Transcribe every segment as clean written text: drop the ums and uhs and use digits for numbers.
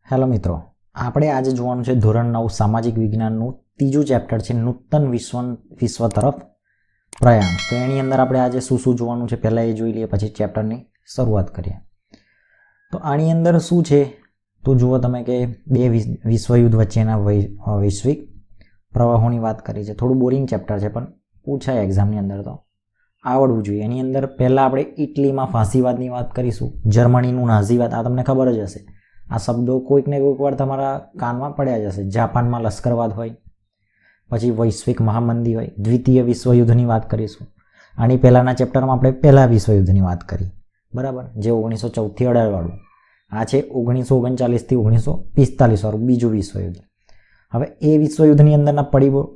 Hello મિત્રો, આપણે આજે જોવાનું છે ધોરણ 9 સામાજિક વિજ્ઞાનનું ત્રીજું ચેપ્ટર છે નૂતન વિશ્વ તરફ પ્રયાણ. તો એની અંદર આપણે આજે શું શું જોવાનું છે પહેલાં એ જોઈ લઈએ, પછી ચેપ્ટરની શરૂઆત કરીએ. તો આની અંદર શું છે તો જુઓ તમે કે બે વિશ્વયુદ્ધ વચ્ચેના વૈશ્વિક પ્રવાહોની વાત કરી છે. થોડું બોરિંગ ચેપ્ટર છે પણ પૂછાય એક્ઝામની અંદર તો આવડવું જોઈએ. એની અંદર પહેલાં આપણે ઇટલીમાં ફાંસીવાદની વાત કરીશું, જર્મનીનું નાઝીવાદ, આ તમને ખબર જ હશે. આ શબ્દો કોઈક ને કોઈક વાર તમારા કાનમાં પડ્યા જ હશે. જાપાનમાં લશ્કરવાદ હોય, પછી વૈશ્વિક મહામંદી હોય, દ્વિતીય વિશ્વયુદ્ધની વાત કરીશું. આની પહેલાંના ચેપ્ટરમાં આપણે પહેલા વિશ્વયુદ્ધની વાત કરી, બરાબર, જે 1914થી 18 વાળું. આ છે 1939થી 1945 વાળું બીજું વિશ્વયુદ્ધ. હવે એ વિશ્વયુદ્ધની અંદરના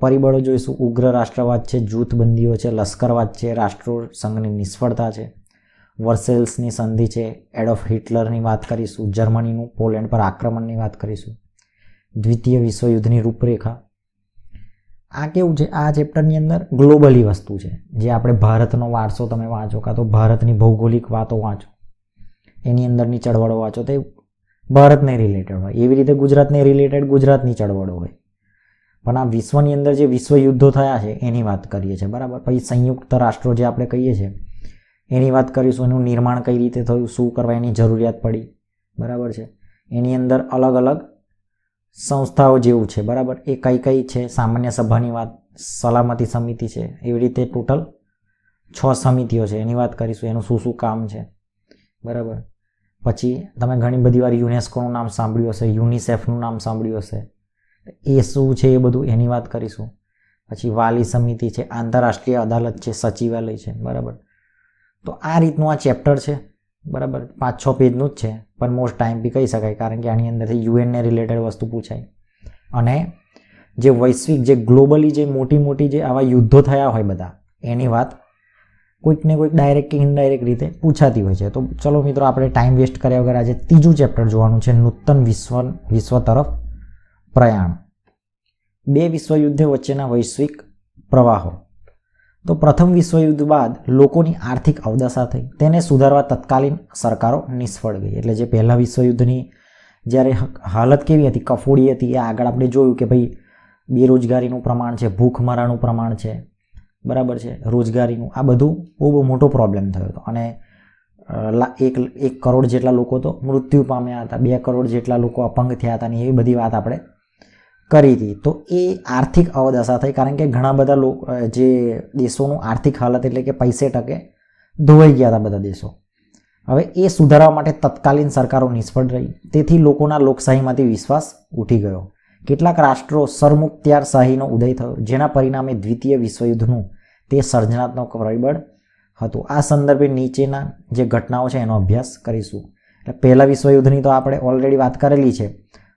પરિબળો જોઈશું. ઉગ્ર રાષ્ટ્રવાદ છે, જૂથબંધીઓ છે, લશ્કરવાદ છે, રાષ્ટ્રસંઘની નિષ્ફળતા છે, વર્સેલ્સની સંધિ છે, એડોલ્ફ હિટલરની વાત કરીશું, જર્મનીનું પોલેન્ડ પર આક્રમણની વાત કરીશું, દ્વિતીય વિશ્વયુદ્ધની રૂપરેખા. આ કેવું છે, આ ચેપ્ટરની અંદર ગ્લોબલી વસ્તુ છે. જે આપણે ભારતનો વારસો તમે વાંચો, કાં તો ભારતની ભૌગોલિક વાતો વાંચો, એની અંદરની ચળવળો વાંચો, તો ભારતને રિલેટેડ હોય. એવી રીતે ગુજરાતને રિલેટેડ ગુજરાતની ચળવળો હોય. પણ આ વિશ્વની અંદર જે વિશ્વયુદ્ધો થયા છે એની વાત કરીએ છીએ, બરાબર. પછી સંયુક્ત રાષ્ટ્રો જે આપણે કહીએ છીએ એની વાત કરીશું. એનું નિર્માણ કઈ રીતે થયું, શું કરવા એની જરૂરિયાત પડી, બરાબર છે. એની અંદર અલગ અલગ સંસ્થાઓ જેવું છે, બરાબર, એ કઈ કઈ છે. સામાન્ય સભાની વાત, સલામતી સમિતિ છે, એવી રીતે ટોટલ 6 સમિતિઓ છે, એની વાત કરીશું. એનું શું શું કામ છે, બરાબર. પછી તમે ઘણી બધી વાર યુનેસ્કોનું નામ સાંભળ્યું હશે, યુનિસેફનું નામ સાંભળ્યું હશે. એ શું છે એ બધું એની વાત કરીશું. પછી વાલી સમિતિ છે, આંતરરાષ્ટ્રીય અદાલત છે, સચિવાલય છે, બરાબર. તો આ રીતનું આ ચેપ્ટર છે, બરાબર. 5-6 પેજનું જ છે, પણ મોસ્ટ ટાઈમ બી કહી શકાય, કારણ કે આની અંદરથી યુએનને રિલેટેડ વસ્તુ પૂછાય. અને જે વૈશ્વિક, જે ગ્લોબલી જે મોટી મોટી જે આવા યુદ્ધો થયા હોય બધા, એની વાત કોઈક ને કોઈક ડાયરેક્ટ કે ઇનડાયરેક્ટ રીતે પૂછાતી હોય છે. તો ચલો મિત્રો, આપણે ટાઈમ વેસ્ટ કર્યા વગર આજે ત્રીજું ચેપ્ટર જોવાનું છે, નૂતન વિશ્વ તરફ પ્રયાણ. બે વિશ્વયુદ્ધ વચ્ચેના વૈશ્વિક પ્રવાહો. તો પ્રથમ વિશ્વયુદ્ધ બાદ લોકોની આર્થિક અવદશા થઈ, તેને સુધારવા તત્કાલીન સરકારો નિષ્ફળ ગઈ. એટલે જે પહેલા વિશ્વયુદ્ધની જ્યારે હાલત કેવી હતી, કફોડી હતી, એ આગળ આપણે જોયું કે ભાઈ બેરોજગારીનું પ્રમાણ છે, ભૂખમરાનું પ્રમાણ છે, બરાબર છે, રોજગારીનું, આ બધું બહુ મોટો પ્રોબ્લેમ થયો હતો. અને 1 કરોડ જેટલા લોકો તો મૃત્યુ પામ્યા હતા, 2 કરોડ જેટલા લોકો અપંગ થયા હતા, ને એવી બધી વાત આપણે કરી હતી. તો એ આર્થિક અવદશા થઈ, કારણ કે ઘણા બધા લોકો, જે દેશોનું આર્થિક હાલત એટલે કે પૈસે ટકે ધોવાઈ ગયા હતા બધા દેશો. હવે એ સુધારવા માટે તત્કાલીન સરકારો નિષ્ફળ રહી, તેથી લોકોના લોકશાહીમાંથી વિશ્વાસ ઉઠી ગયો. કેટલાક રાષ્ટ્રો સરમુખત્યારશાહીનો ઉદય થયો, જેના પરિણામે દ્વિતીય વિશ્વયુદ્ધનું તે સર્જનાત્મક પરિબળ હતું. આ સંદર્ભે નીચેના જે ઘટનાઓ છે એનો અભ્યાસ કરીશું. એટલે પહેલા વિશ્વયુદ્ધની તો આપણે ઓલરેડી વાત કરેલી છે.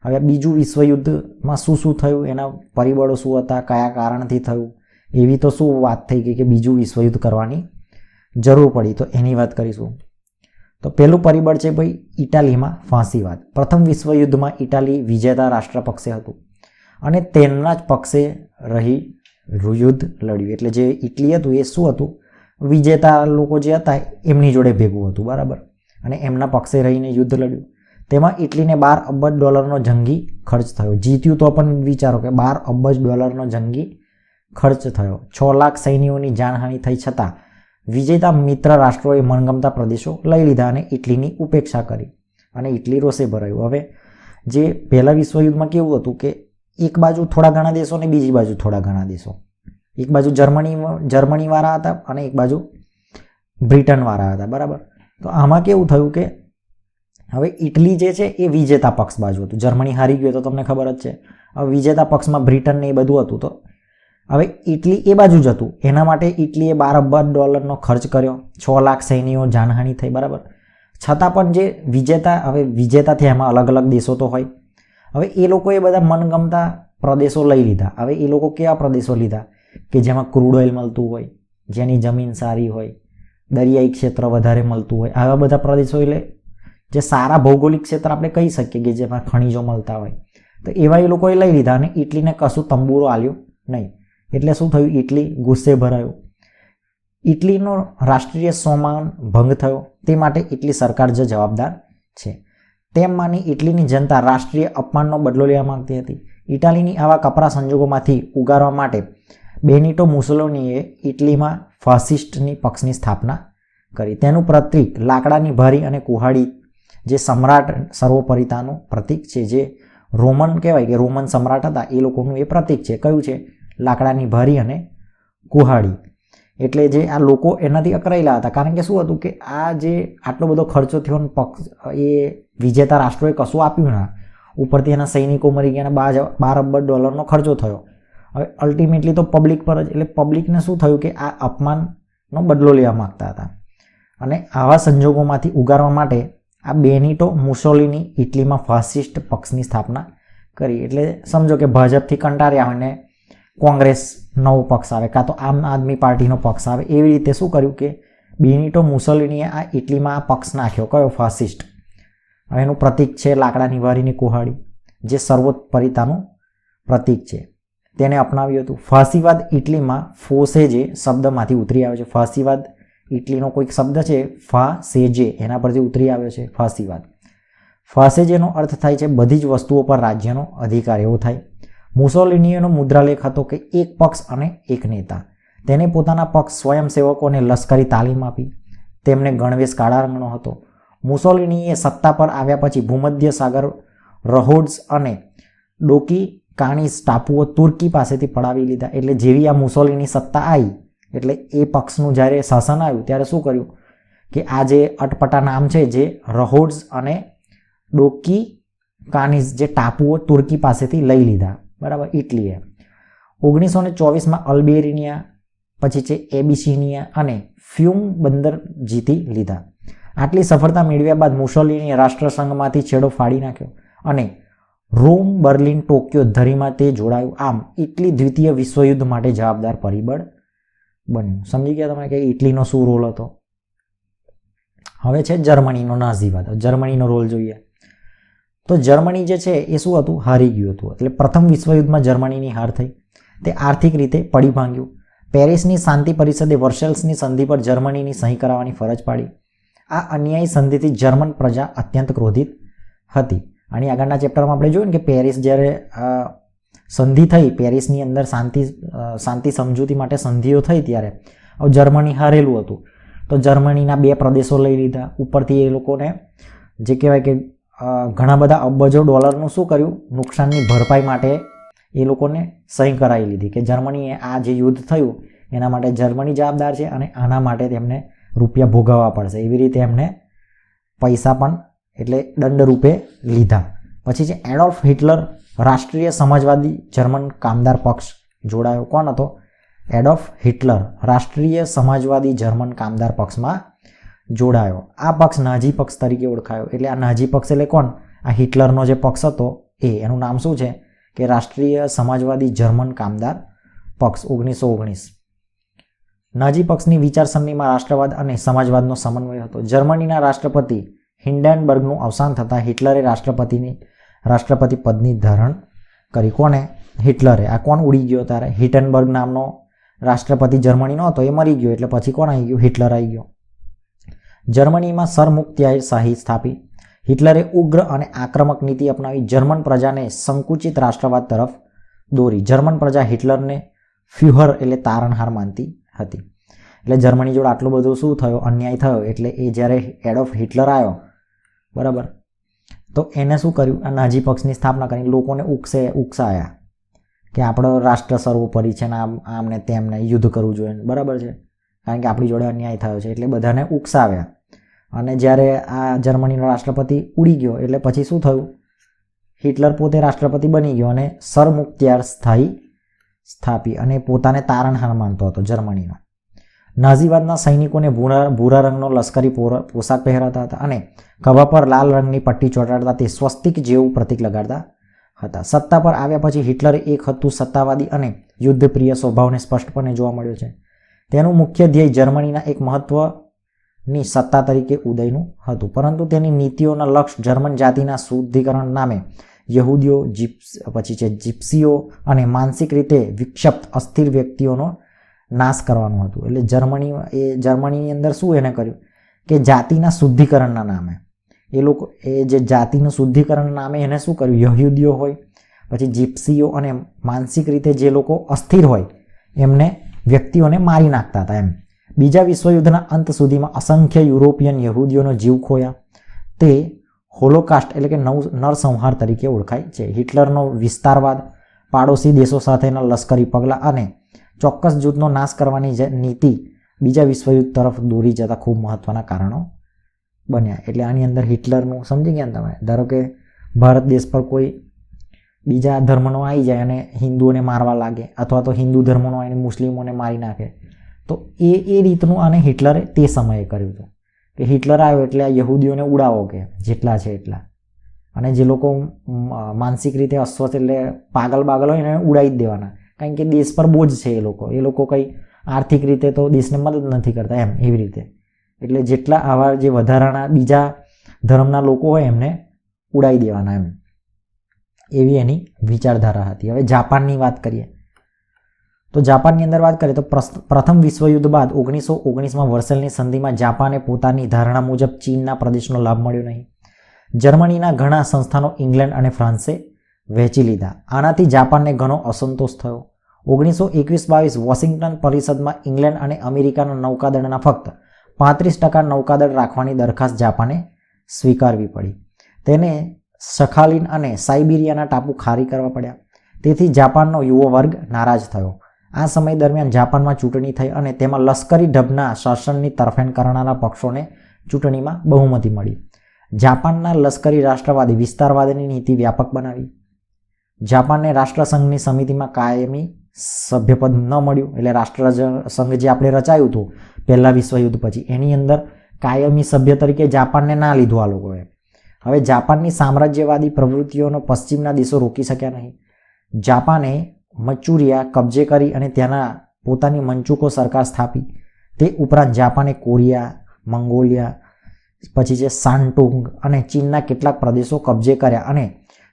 હવે બીજું વિશ્વયુદ્ધમાં શું શું થયું, એના પરિબળો શું હતા, કયા કારણથી થયું, એવી તો શું વાત થઈ ગઈ કે બીજું વિશ્વયુદ્ધ કરવાની જરૂર પડી, તો એની વાત કરીશું. તો પહેલું પરિબળ છે ભાઈ ઇટાલીમાં ફાંસીવાદ. પ્રથમ વિશ્વયુદ્ધમાં ઇટાલી વિજેતા રાષ્ટ્ર પક્ષે હતું અને તેમના જ પક્ષે રહી યુદ્ધ લડ્યું. એટલે જે ઇટલી હતું એ શું હતું, વિજેતા લોકો જે હતા એમની જોડે ભેગું હતું, બરાબર, અને એમના પક્ષે રહીને યુદ્ધ લડ્યું. તેમાં ઇટલીને $12 અબજ જંગી ખર્ચ થયો. જીત્યું તો પણ વિચારો કે $12 અબજ જંગી ખર્ચ થયો. 6 લાખ સૈન્યોની જાનહાનિ થઈ છતાં વિજેતા મિત્ર રાષ્ટ્રોએ મનગમતા પ્રદેશો લઈ લીધા અને ઇટલીની ઉપેક્ષા કરી અને ઇટલી રોષે ભરાયું. હવે જે પહેલા વિશ્વયુદ્ધમાં કેવું હતું કે એક બાજુ થોડા ઘણા દેશો ને બીજી બાજુ થોડા ઘણા દેશો, એક બાજુ જર્મનીવાળા હતા અને એક બાજુ બ્રિટનવાળા હતા, બરાબર. તો આમાં કેવું થયું કે હવે ઇટલી જે છે એ વિજેતા પક્ષ બાજુ હતું. જર્મની હારી ગયો તો તમને ખબર જ છે. હવે વિજેતા પક્ષમાં બ્રિટન ને એ બધું હતું. તો હવે ઇટલી એ બાજુ જ હતું. એના માટે ઇટલીએ $12 અબજ ખર્ચ કર્યો, 6 લાખ સૈન્યો જાનહાનિ થઈ, બરાબર. છતાં પણ જે વિજેતા થયા એમાં અલગ અલગ દેશો તો હોય. હવે એ લોકોએ બધા મનગમતા પ્રદેશો લઈ લીધા. હવે એ લોકો કેવા પ્રદેશો લીધા કે જેમાં ક્રૂડ ઓઇલ મળતું હોય, જેની જમીન સારી હોય, દરિયાઈ ક્ષેત્ર વધારે મળતું હોય, આવા બધા પ્રદેશો, એટલે જે સારા ભૌગોલિક ક્ષેત્ર આપણે કહી શકીએ કે જેમાં ખનિજો મળતા હોય, તો એવા એ લોકોએ લઈ લીધા અને ઇટલીને કશું તંબુરો આલ્યો નહીં. એટલે શું થયું, ઇટલી ગુસ્સે ભરાયું. ઇટલીનો રાષ્ટ્રીય સ્વાભિમાન ભંગ થયો. તે માટે ઇટલી સરકાર જ જવાબદાર છે. તેમ માની ઇટલીની જનતા રાષ્ટ્રીય અપમાનનો બદલો લેવા માંગતી હતી. ઇટાલીની આવા કપરા સંજોગોમાંથી ઉગારવા માટે બેનિટો મુસોલિનીએ ઇટલીમાં ફાસિસ્ટની પક્ષની સ્થાપના કરી. તેનું પ્રતીક લાકડાની ભારી અને કુહાડી, જે સમ્રાટ સર્વોપરિતાનું પ્રતીક છે, જે રોમન કહેવાય કે રોમન સમ્રાટ હતા એ લોકોનું એ પ્રતીક છે. કયું છે? લાકડાની ભારી અને કુહાડી. એટલે જે આ લોકો એનાથી અકળાયેલા હતા, કારણ કે શું હતું કે આ જે આટલો બધો ખર્ચો થયો ને પક્ષ એ વિજેતા રાષ્ટ્રોએ કશું આપ્યું ના, ઉપરથી એના સૈનિકો મરી ગયા અને $12 અબજ ખર્ચો થયો. હવે અલ્ટિમેટલી તો પબ્લિક પર જ, એટલે પબ્લિકને શું થયું કે આ અપમાનનો બદલો લેવા માગતા હતા. અને આવા સંજોગોમાંથી ઉગારવા માટે આ બેનિટો મુસોલિની ઇટલીમાં ફાસિસ્ટ પક્ષની સ્થાપના કરી. એટલે સમજો કે ભાજપથી કંટાળ્યા હોય ને કોંગ્રેસ નવો પક્ષ આવે, કાં તો આમ આદમી પાર્ટીનો પક્ષ આવે, એવી રીતે શું કર્યું કે બેનિટો મુસોલિનીએ આ ઇટલીમાં આ પક્ષ નાખ્યો. કયો? ફાસિસ્ટ. હવે એનું પ્રતીક છે લાકડાની વારીની કુહાડી, જે સર્વોપરિતાનું પ્રતીક છે. તેને અપનાવ્યું હતું. ફાસીવાદ ઇટલીમાં ફોસેજે શબ્દમાંથી ઉતરી આવ્યો છે. ફાસીવાદ ઇટલીનો કોઈક શબ્દ છે ફાસેજે, એના પરથી ઉતરી આવ્યો છે ફાસીવાદ. ફાસેજેનો અર્થ થાય છે બધી જ વસ્તુઓ પર રાજ્યનો અધિકાર, એવો થાય. મુસોલિનીનો મુદ્રાલેખ હતો કે એક પક્ષ અને એક નેતા. તેને પોતાના પક્ષ સ્વયંસેવકોને લશ્કરી તાલીમ આપી. તેમને ગણવેશ કાળા રંગનો હતો. મુસોલિનીએ સત્તા પર આવ્યા પછી ભૂમધ્ય સાગર, રહોડ્સ અને ડોકી કાણીસ ટાપુઓ તુર્કી પાસેથી પડાવી લીધા. એટલે જેવી આ મુસોલિની સત્તા આવી, એટલે એ પક્ષનું જ્યારે શાસન આવ્યું ત્યારે શું કર્યું કે આ જે અટપટા નામ છે, જે રહોડ્સ અને ડોકી કાણીસ, જે ટાપુઓ તુર્કી પાસેથી લઈ લીધા. બરાબર. ઇટલીએ 1924માં અલ્બેનિયા, પછી છે એબિસિનિયા અને ફ્યુમ બંદર જીતી લીધા. આટલી સફળતા મેળવ્યા બાદ મુસોલિનીએ રાષ્ટ્રસંઘમાંથી છેડો ફાડી નાખ્યો અને રોમ, બર્લિન, ટોક્યો ધરીમાં તે જોડાયું. આમ ઇટલી દ્વિતીય વિશ્વયુદ્ધ માટે જવાબદાર પરિબળ બન્યું. સમજી ગયા તમે કે ઇટલીનો શું રોલ હતો? હવે છે જર્મનીનો નાઝીવાદ. જર્મનીનો રોલ જોઈએ તો જર્મની જે છે એ શું હતું? હારી ગયું હતું. એટલે પ્રથમ વિશ્વયુદ્ધમાં જર્મનીની હાર થઈ. તે આર્થિક રીતે પડી ભાંગ્યું. પેરિસની શાંતિ પરિષદે વર્સેલ્સની સંધિ પર જર્મનીની સહી કરાવવાની ફરજ પાડી. આ અન્યાયી સંધિથી જર્મન પ્રજા અત્યંત ક્રોધિત હતી. આની આગળના ચેપ્ટરમાં આપણે જોયું ને કે પેરિસ જ્યારે સંધિ થઈ, પેરિસની અંદર શાંતિ સમજૂતી માટે સંધિઓ થઈ, ત્યારે હવે જર્મની હારેલું હતું. તો જર્મનીના 2 પ્રદેશો લઈ લીધા. ઉપરથી એ લોકોને જે કહેવાય કે ઘણા બધા અબજો ડોલરનું શું કર્યું? નુકસાનની ભરપાઈ માટે એ લોકોને સહી કરાવી લીધી કે જર્મનીએ આ જે યુદ્ધ થયું એના માટે જર્મની જવાબદાર છે અને આના માટે તેમને રૂપિયા ભોગવવા પડશે. એવી રીતે એમને પૈસા પણ એટલે દંડ રૂપે લીધા. પછી છે એડોલ્ફ હિટલર, રાષ્ટ્રીય સમાજવાદી જર્મન કામદાર પક્ષ જોડાયો. કોણ હતો? એડોલ્ફ હિટલર રાષ્ટ્રીય સમાજવાદી જર્મન કામદાર પક્ષમાં જોડાયો. આ પક્ષ નાઝી પક્ષ તરીકે ઓળખાયો. એટલે આ નાઝી પક્ષ એટલે કોણ? આ હિટલરનો જે પક્ષ હતો એનું નામ શું છે કે રાષ્ટ્રીય સમાજવાદી જર્મન કામદાર પક્ષ. 1919. નાઝી પક્ષની વિચારસરણીમાં રાષ્ટ્રવાદ અને સમાજવાદનો સમન્વય હતો. જર્મનીના રાષ્ટ્રપતિ હિન્ડેનબર્ગનું અવસાન થતાં હિટલરે રાષ્ટ્રપતિ પદની ધારણ કરી. કોને? હિટલરે. આ કોણ ઉડી ગયો ત્યારે? હિન્ડેનબર્ગ નામનો રાષ્ટ્રપતિ જર્મનીનો હતો, એ મરી ગયો. એટલે પછી કોણ આવી ગયું? હિટલર આવી ગયો. જર્મનીમાં સરમુખત્યારશાહી સ્થાપી. હિટલરે ઉગ્ર અને આક્રમક નીતિ અપનાવી. જર્મન પ્રજાને સંકુચિત રાષ્ટ્રવાદ તરફ દોરી. જર્મન પ્રજા હિટલરને ફ્યુહર એટલે તારણહાર માનતી હતી. એટલે જર્મની જોડે આટલો બધો શું થયો? અન્યાય થયો. એટલે એ જ્યારે એડોલ્ફ હિટલર આવ્યો, બરાબર, તો એને શું કર્યું? આ નાઝી પક્ષની સ્થાપના કરી. લોકોને ઉકસાયા કે આપણો રાષ્ટ્ર સર્વોપરી છે ને આમ ને તેમને યુદ્ધ કરવું જોઈએ, બરાબર છે, કારણ કે આપણી જોડે અન્યાય થયો છે. એટલે બધાને ઉકસાવ્યા. અને જ્યારે આ જર્મનીનો રાષ્ટ્રપતિ ઉડી ગયો એટલે પછી શું થયું? હિટલર પોતે રાષ્ટ્રપતિ બની ગયો અને સરમુખત્યાર સ્થાપી અને પોતાને તારણહાર માનતો હતો જર્મનીનો. નાઝીવાદના સૈનિકોને ભૂરા રંગનો લશ્કરી પોશાક પહેરાતા હતા અને ખભા પર લાલ રંગની પટ્ટી ચોંટાડતા તે સ્વસ્તિક જેવું પ્રતીક લગાડતા હતા. સત્તા પર આવ્યા પછી હિટલર એક હતું સત્તાવાદી અને યુદ્ધપ્રિય સ્વભાવને સ્પષ્ટપણે જોવા મળ્યો છે. તેનું મુખ્ય ધ્યેય જર્મનીના એક મહત્વની સત્તા તરીકે ઉદયનું હતું, પરંતુ તેની નીતિઓના લક્ષ્ય જર્મન જાતિના શુદ્ધિકરણ નામે યહૂદીઓ, પછી છે જીપ્સીઓ અને માનસિક રીતે વિક્ષિપ્ત અસ્થિર વ્યક્તિઓનો નાશ કરવાનું હતું. એટલે જર્મનીની અંદર શું એને કર્યું કે જાતિના શુદ્ધિકરણના નામે એ લોકો એ જે જાતિનું શુદ્ધિકરણ નામે એને શું કર્યું, યહૂદીઓ હોય, પછી જીપ્સીઓ અને માનસિક રીતે જે લોકો અસ્થિર હોય એમને વ્યક્તિઓને મારી નાખતા હતા એમ. બીજા વિશ્વયુદ્ધના અંત સુધીમાં અસંખ્ય યુરોપિયન યહૂદીઓનો જીવ ખોયા. તે હોલોકાસ્ટ એટલે કે નરસંહાર તરીકે ઓળખાય છે. હિટલરનો વિસ્તારવાદ, પાડોશી દેશો સાથેના લશ્કરી પગલાં અને ચોક્કસ જૂથનો નાશ કરવાની જે નીતિ બીજા વિશ્વયુદ્ધ તરફ દોરી જતા ખૂબ મહત્વના કારણો બન્યા. એટલે આની અંદર હિટલરનું સમજી ગયા તમે. ધારો કે ભારત દેશ પર કોઈ બીજા ધર્મનો આવી જાય અને હિન્દુઓને મારવા લાગે, અથવા તો હિન્દુ ધર્મનો આવીને મુસ્લિમોને મારી નાખે, તો એ રીતનું આને હિટલરે તે સમયે કર્યું હતું કે હિટલર આવ્યો એટલે આ યહૂદીઓને ઉડાવો કે જેટલા છે એટલા, અને જે લોકો માનસિક રીતે અસ્વસ્થ એટલે પાગલ હોય એને ઉડાવી જ દેવાના, કારણ કે દેશ પર બોજ છે એ લોકો કંઈ આર્થિક રીતે તો દેશને મદદ નથી કરતા એમ, એવી રીતે. એટલે જેટલા આવા જે વધારાના બીજા ધર્મના લોકો હોય એમને ઉડાવી દેવાના એમ, એવી એની વિચારધારા હતી. હવે જાપાનની વાત કરીએ તો જાપાનની અંદર વાત કરીએ તો પ્રથમ વિશ્વયુદ્ધ બાદ 1919માં વર્સેલની સંધિમાં જાપાને પોતાની ધારણા મુજબ ચીનના પ્રદેશનો લાભ મળ્યો નહીં. જર્મનીના ઘણા સંસ્થાનો ઇંગ્લેન્ડ અને ફ્રાન્સે વહેંચી લીધા. આનાથી જાપાનને ઘણો અસંતોષ થયો. 1921-22 વોશિંગ્ટન પરિષદમાં ઇંગ્લેન્ડ અને અમેરિકાના નૌકાદળના ફક્ત 35% નૌકાદળ રાખવાની દરખાસ્ત જાપાને સ્વીકારવી પડી. તેને સખાલિન અને સાઇબિરિયાના ટાપુ ખાલી કરવા પડ્યા. તેથી જાપાનનો યુવા વર્ગ નારાજ થયો. આ સમય દરમિયાન જાપાનમાં ચૂંટણી થઈ અને તેમાં લશ્કરી ઢબના શાસનની તરફેણ કરનારા પક્ષોને ચૂંટણીમાં બહુમતી મળી. જાપાનના લશ્કરી રાષ્ટ્રવાદી વિસ્તારવાદની નીતિ વ્યાપક બનાવી. જાપાનને રાષ્ટ્રસંઘની સમિતિમાં કાયમી સભ્યપદ ન મળ્યું. એટલે રાષ્ટ્રસંઘ જે આપણે રચાયું હતું પહેલા વિશ્વયુદ્ધ પછી, એની અંદર કાયમી સભ્ય તરીકે જાપાનને ના લીધું આ લોકોએ. હવે જાપાનની સામ્રાજ્યવાદી પ્રવૃત્તિઓનો પશ્ચિમના દેશો રોકી શક્યા નહીં. જાપાને મચુરિયા કબજે કરી અને ત્યાંના પોતાની મંચુકો સરકાર સ્થાપી. તે ઉપરાંત જાપાને કોરિયા, મંગોલિયા, પછી જે શાન્ટુંગ અને ચીનના કેટલાક પ્રદેશો કબજે કર્યા અને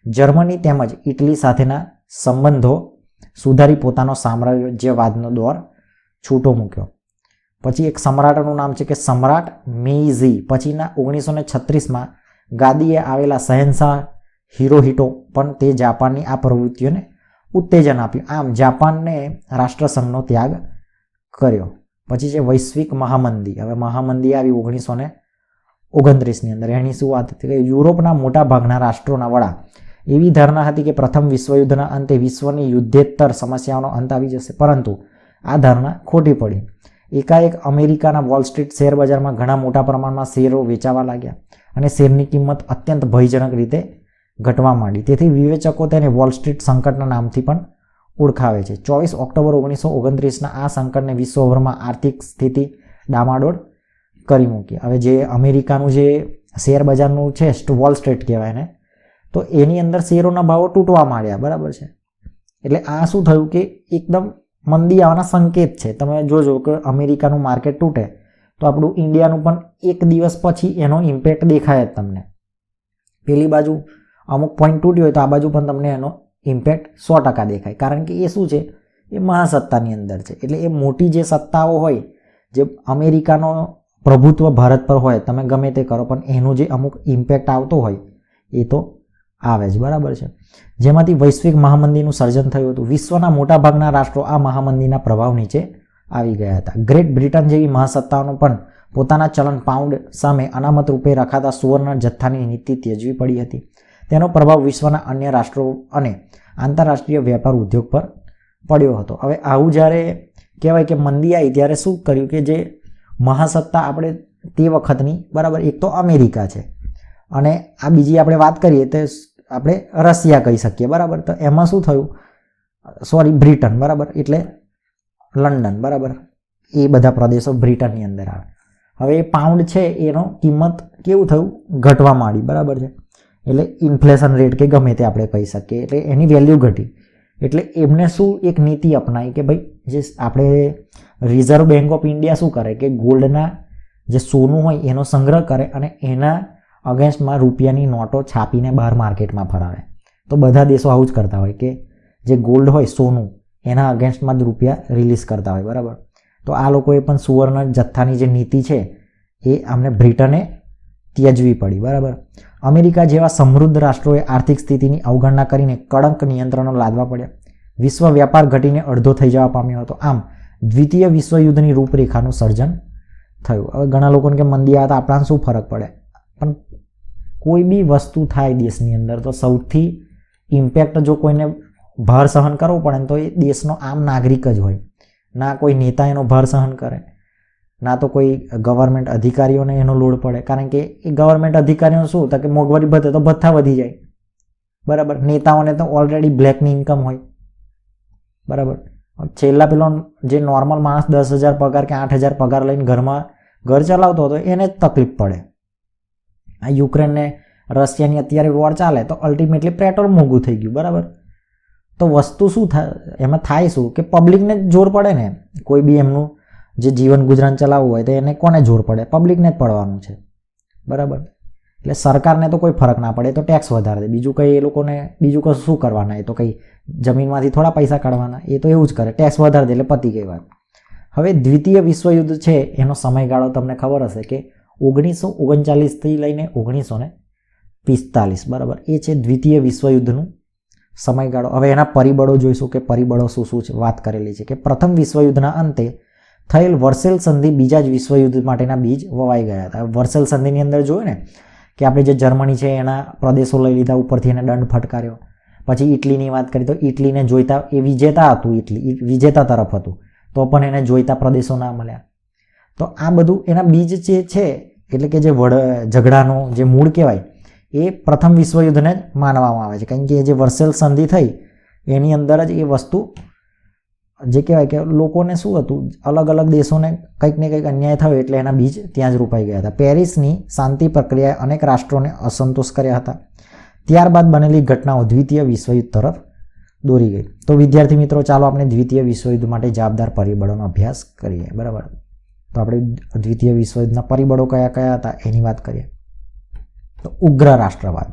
જર્મની તેમજ ઇટલી સાથેના સંબંધો સુધારી પોતાનો સામ્રાજ્યવાદનો દોર છૂટો મૂક્યો. પછી એક સમ્રાટનું નામ છે કે સમ્રાટ મેઇઝી. પછીના 1936માં ગાદીએ આવેલા શહેનશાહ હિરોહિટો પણ તે જાપાનની આ પ્રવૃત્તિઓને ઉત્તેજન આપ્યું. આમ જાપાનને રાષ્ટ્રસંઘનો ત્યાગ કર્યો. પછી છે વૈશ્વિક મહામંદી. હવે મહામંદી આવી 1929ની અંદર. એની શું વાત હતી કે યુરોપના મોટા ભાગના રાષ્ટ્રોના વડા એવી ધારણા હતી કે પ્રથમ વિશ્વયુદ્ધના અંતે વિશ્વની યુદ્ધેતર સમસ્યાઓનો અંત આવી જશે, પરંતુ આ ધારણા ખોટી પડી. એકાએક અમેરિકાના વોલ સ્ટ્રીટ શેર બજારમાં ઘણા મોટા પ્રમાણમાં શેરો વેચાવા લાગ્યા અને શેરની કિંમત અત્યંત ભયજનક રીતે ઘટવા માંડી. તેથી વિવેચકો તેને વોલ સ્ટ્રીટ સંકટના નામથી પણ ઓળખાવે છે. 24 ઓક્ટોબર 1929ના આ સંકટને વિશ્વભરમાં આર્થિક સ્થિતિ ડામાડોળ કરી મૂકી. હવે જે અમેરિકાનું જે શેર બજારનું છે વોલ સ્ટ્રીટ કહેવાય ને, તો એની અંદર શેરોના ભાવો તૂટવા માંડ્યા, બરાબર છે. એટલે આ શું થયું કે એકદમ મંદી આવવાના સંકેત છે. તમે જોજો કે અમેરિકાનું માર્કેટ તૂટે તો આપણું ઇન્ડિયાનું પણ એક દિવસ પછી એનો ઇમ્પેક્ટ દેખાય જ તમને. પેલી બાજુ અમુક પોઈન્ટ તૂટ્યો હોય તો આ બાજુ પણ તમને એનો ઇમ્પેક્ટ 100% દેખાય, કારણ કે એ શું છે, એ મહાસત્તાની અંદર છે. એટલે એ મોટી જે સત્તાઓ હોય, જે અમેરિકાનો પ્રભુત્વ ભારત પર હોય, તમે ગમે તે કરો પણ એનો જે અમુક ઇમ્પેક્ટ આવતો હોય એ તો આવે જ, બરાબર છે. જેમાંથી વૈશ્વિક મહામંદીનું સર્જન થયું હતું. વિશ્વના મોટાભાગના રાષ્ટ્રો આ મહામંદીના પ્રભાવ નીચે આવી ગયા હતા. ગ્રેટ બ્રિટન જેવી મહાસત્તાઓનો પણ પોતાના ચલણ પાઉન્ડ સામે અનામત રૂપે રખાતા સુવર્ણ જથ્થાની નીતિ ત્યજવી પડી હતી. તેનો પ્રભાવ વિશ્વના અન્ય રાષ્ટ્રો અને આંતરરાષ્ટ્રીય વેપાર ઉદ્યોગ પર પડ્યો હતો. હવે આવું જ્યારે કહેવાય કે મંદી આવી ત્યારે શું કર્યું કે જે મહાસત્તા આપણે તે વખતની, બરાબર, એક તો અમેરિકા છે અને આ બીજી આપણે વાત કરીએ તો આપણે રશિયા કહી શકીએ, બરાબર. તો એમાં શું થયું, બ્રિટન, બરાબર, એટલે લંડન, બરાબર, એ બધા પ્રદેશો બ્રિટનની અંદર આવે. હવે એ પાઉન્ડ છે એનો કિંમત કેવું થયું, ઘટવા માંડી, બરાબર છે. એટલે ઇન્ફ્લેશન રેટ કે ગમે તે આપણે કહી શકીએ, એટલે એની વેલ્યુ ઘટી. એટલે એમને શું એક નીતિ અપનાવી કે ભાઈ જે આપણે રિઝર્વ બેંક ઓફ ઇન્ડિયા શું કરે કે ગોલ્ડના જે સોનું હોય એનો સંગ્રહ કરે અને એના અગેન્સ્ટમાં રૂપિયાની નોટો છાપીને બહાર માર્કેટમાં ફરાવે. તો બધા દેશો આવું જ કરતા હોય કે જે ગોલ્ડ હોય, સોનું, એના અગેન્સ્ટમાં જ રૂપિયા રિલીઝ કરતા હોય, બરાબર. તો આ લોકોએ પણ સુવર્ણ જથ્થાની જે નીતિ છે એ અમને બ્રિટને ત્યજવી પડી. બરાબર. અમેરિકા જેવા સમૃદ્ધ રાષ્ટ્રોએ આર્થિક સ્થિતિની અવગણના કરીને કડક નિયંત્રણો લાદવા પડ્યા. વિશ્વ વ્યાપાર ઘટીને અડધો થઈ જવા પામ્યો હતો. આમ દ્વિતીય વિશ્વયુદ્ધની રૂપરેખાનું સર્જન થયું. હવે ઘણા લોકોને કે મંદી આવે તો આપણાને શું ફરક પડે, પણ કોઈ બી વસ્તુ થાય દેશની અંદર તો સૌથી ઇમ્પેક્ટ જો કોઈને ભાર સહન કરવો પડે તો એ દેશનો આમ નાગરિક જ હોય. ના કોઈ નેતા એનો ભાર સહન કરે, ના તો કોઈ ગવર્મેન્ટ અધિકારીઓને એનો લોડ પડે. કારણ કે એ ગવર્મેન્ટ અધિકારીઓ શું થાય કે મોંઘવારી વધે તો ભથ્થા વધી જાય. બરાબર. નેતાઓને તો ઓલરેડી બ્લેકની ઇન્કમ હોય. બરાબર. છેલ્લા પેલો જે નોર્મલ માણસ 10,000 પગાર કે 8,000 પગાર લઈને ઘર ચલાવતો હતો એને જ તકલીફ પડે. આ યુક્રેનને રશિયાની અત્યારે વોર ચાલે તો અલ્ટિમેટલી પેટ્રોલ મોંઘું થઈ ગયું. બરાબર. તો વસ્તુ શું થાય, એમાં થાય શું કે પબ્લિકને જ જોર પડે ને. કોઈ બી એમનું જે જીવન ગુજરાન ચલાવવું હોય તો એને કોને જોર પડે? પબ્લિકને જ પડવાનું છે. બરાબર. એટલે સરકારને તો કોઈ ફરક ના પડે, તો ટેક્સ વધારે દે. બીજું કંઈ એ લોકોને બીજું કશું શું કરવાના? એ તો કંઈ જમીનમાંથી થોડા પૈસા કાઢવાના, એ તો એવું જ કરે, ટેક્સ વધારે દે એટલે પતી ગઈ વાત. હવે દ્વિતીય વિશ્વયુદ્ધ છે એનો સમયગાળો તમને ખબર હશે કે 1939થી લઈને 1945. બરાબર. એ છે દ્વિતીય વિશ્વયુદ્ધનું સમયગાળો. હવે એના પરિબળો જોઈશું કે પરિબળો શું શું છે વાત કરેલી છે. કે પ્રથમ વિશ્વયુદ્ધના અંતે થયેલ વર્સેલ સંધિ બીજા જ વિશ્વયુદ્ધ માટેના બીજ વવાઈ ગયા હતા. વર્સેલ સંધિની અંદર જોયું ને કે આપણે જે જર્મની છે એના પ્રદેશો લઈ લીધા, ઉપરથી એને દંડ ફટકાર્યો. પછી ઇટલીની વાત કરી તો ઇટલીને જોઈતા એ વિજેતા હતું, ઇટલી વિજેતા તરફ હતું, તો પણ એને જોઈતા પ્રદેશો ના મળ્યા. તો આ બધું એના બીજ જે છે, એટલે કે જે ઝઘડાનો જે મૂળ કહેવાય એ પ્રથમ વિશ્વયુદ્ધને જ માનવામાં આવે છે. કારણ કે જે વર્સેલ સંધિ થઈ એની અંદર જ એ વસ્તુ જે કહેવાય કે લોકોને શું હતું, અલગ અલગ દેશોને કંઈક ને કંઈક અન્યાય થયો એટલે એના બીજ ત્યાં જ રોપાઈ ગયા હતા. પેરિસની શાંતિ પ્રક્રિયાએ અનેક રાષ્ટ્રોને અસંતોષ કર્યા હતા. ત્યારબાદ બનેલી ઘટનાઓ દ્વિતીય વિશ્વયુદ્ધ તરફ દોરી ગઈ. તો વિદ્યાર્થી મિત્રો, ચાલો આપણે દ્વિતીય વિશ્વયુદ્ધ માટે જવાબદાર પરિબળોનો અભ્યાસ કરીએ. બરાબર. તો આપણે દ્વિતીય વિશ્વયુદ્ધના પરિબળો કયા કયા હતા એની વાત કરીએ. તો ઉગ્ર રાષ્ટ્રવાદ.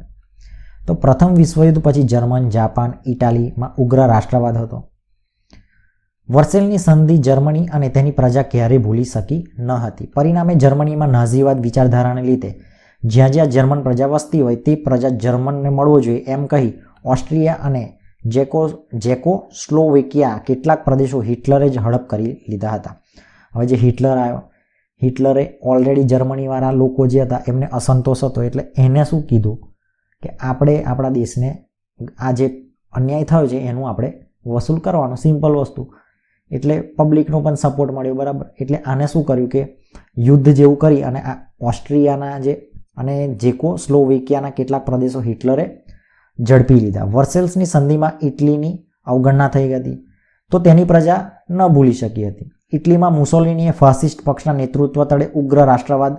તો પ્રથમ વિશ્વયુદ્ધ પછી જર્મન, જાપાન, ઇટાલીમાં ઉગ્ર રાષ્ટ્રવાદ હતો. વર્સેલની સંધિ જર્મની અને તેની પ્રજા ક્યારેય ભૂલી શકી ન હતી. પરિણામે જર્મનીમાં નાઝીવાદ વિચારધારાને લીધે જ્યાં જ્યાં જર્મન પ્રજા વસતી હોય તે પ્રજા જર્મનને મળવો જોઈએ એમ કહી ઓસ્ટ્રિયા અને જેકોસ્લોવેકિયા કેટલાક પ્રદેશો હિટલરે જ હડપ કરી લીધા હતા. હવે જે હિટલર આવ્યો, હિટલરે ઓલરેડી જર્મનીવાળા લોકો જે હતા એમને અસંતોષ હતો, એટલે એને શું કીધું કે આપણે આપણા દેશને આ જે અન્યાય થયો છે એનું આપણે વસૂલ કરવાનું, સિમ્પલ વસ્તુ. એટલે પબ્લિકનો પણ સપોર્ટ મળ્યો. બરાબર. એટલે આને શું કર્યું કે યુદ્ધ જેવું કરી અને આ ઓસ્ટ્રિયાના જે અને જેકોસ્લોવેકિયાના કેટલાક પ્રદેશો હિટલરે ઝડપી લીધા. વર્સેલ્સની સંધિમાં ઇટલીની અવગણના થઈ હતી તો તેની પ્રજા ન ભૂલી શકી હતી. ઇટલીમાં મુસોલિનીએ ફાસિસ્ટ પક્ષના નેતૃત્વ તળે ઉગ્ર રાષ્ટ્રવાદ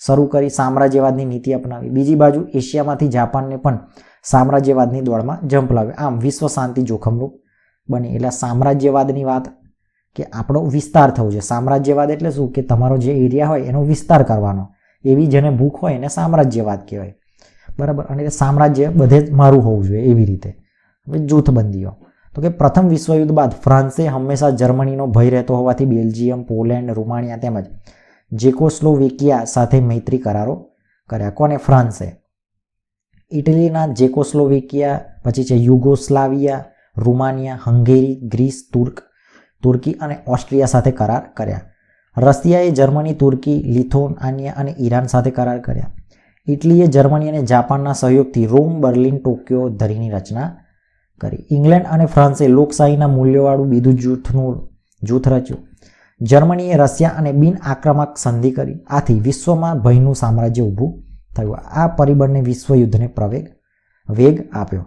શરૂ કરી સામ્રાજ્યવાદની નીતિ અપનાવી. બીજી બાજુ એશિયામાંથી જાપાનને પણ સામ્રાજ્યવાદની દોડમાં ઝંપલાવ્યો. આમ વિશ્વ શાંતિ જોખમરૂપ બની. એટલે સામ્રાજ્યવાદની વાત કે આપણો વિસ્તાર થવો જોઈએ. સામ્રાજ્યવાદ એટલે શું કે તમારો જે એરિયા હોય એનો વિસ્તાર કરવાનો. એવી જેને ભૂખ હોય એને સામ્રાજ્યવાદ કહેવાય. બરાબર. અને સામ્રાજ્ય બધે જ મારું હોવું જોઈએ એવી રીતે. હવે જૂથબંધીઓ. તો કે પ્રથમ વિશ્વયુદ્ધ બાદ ફ્રાન્સે હંમેશા જર્મનીનો ભય રહેતો હોવાથી બેલ્જિયમ, પોલેન્ડ, રૂમાનિયા તેમજ જેકોસ્લોવેકિયા સાથે મૈત્રી કરારો કર્યા. કોને? ફ્રાન્સે. ઇટલીના જેકોસ્લોવેકિયા, પછી છે યુગોસ્લાવિયા, રૂમાનિયા, હંગેરી, ગ્રીસ, તુર્કી અને ઓસ્ટ્રિયા સાથે કરાર કર્યા. રશિયાએ જર્મની, તુર્કી, લિથુઆનિયા અને ઈરાન સાથે કરાર કર્યા. ઇટલીએ જર્મની અને જાપાનના સહયોગથી રોમ, બર્લિન, ટોક્યો ધરીની રચના કરી. ઇંગ્લેન્ડ અને ફ્રાન્સે લોકશાહીના મૂલ્યોવાળું બીજું જૂથ રચ્યું. જર્મનીએ રશિયા અને બિન આક્રમક સંધિ કરી. આથી વિશ્વમાં ભયનું સામ્રાજ્ય ઊભું થયું. આ પરિબળને વિશ્વયુદ્ધને વેગ આપ્યો.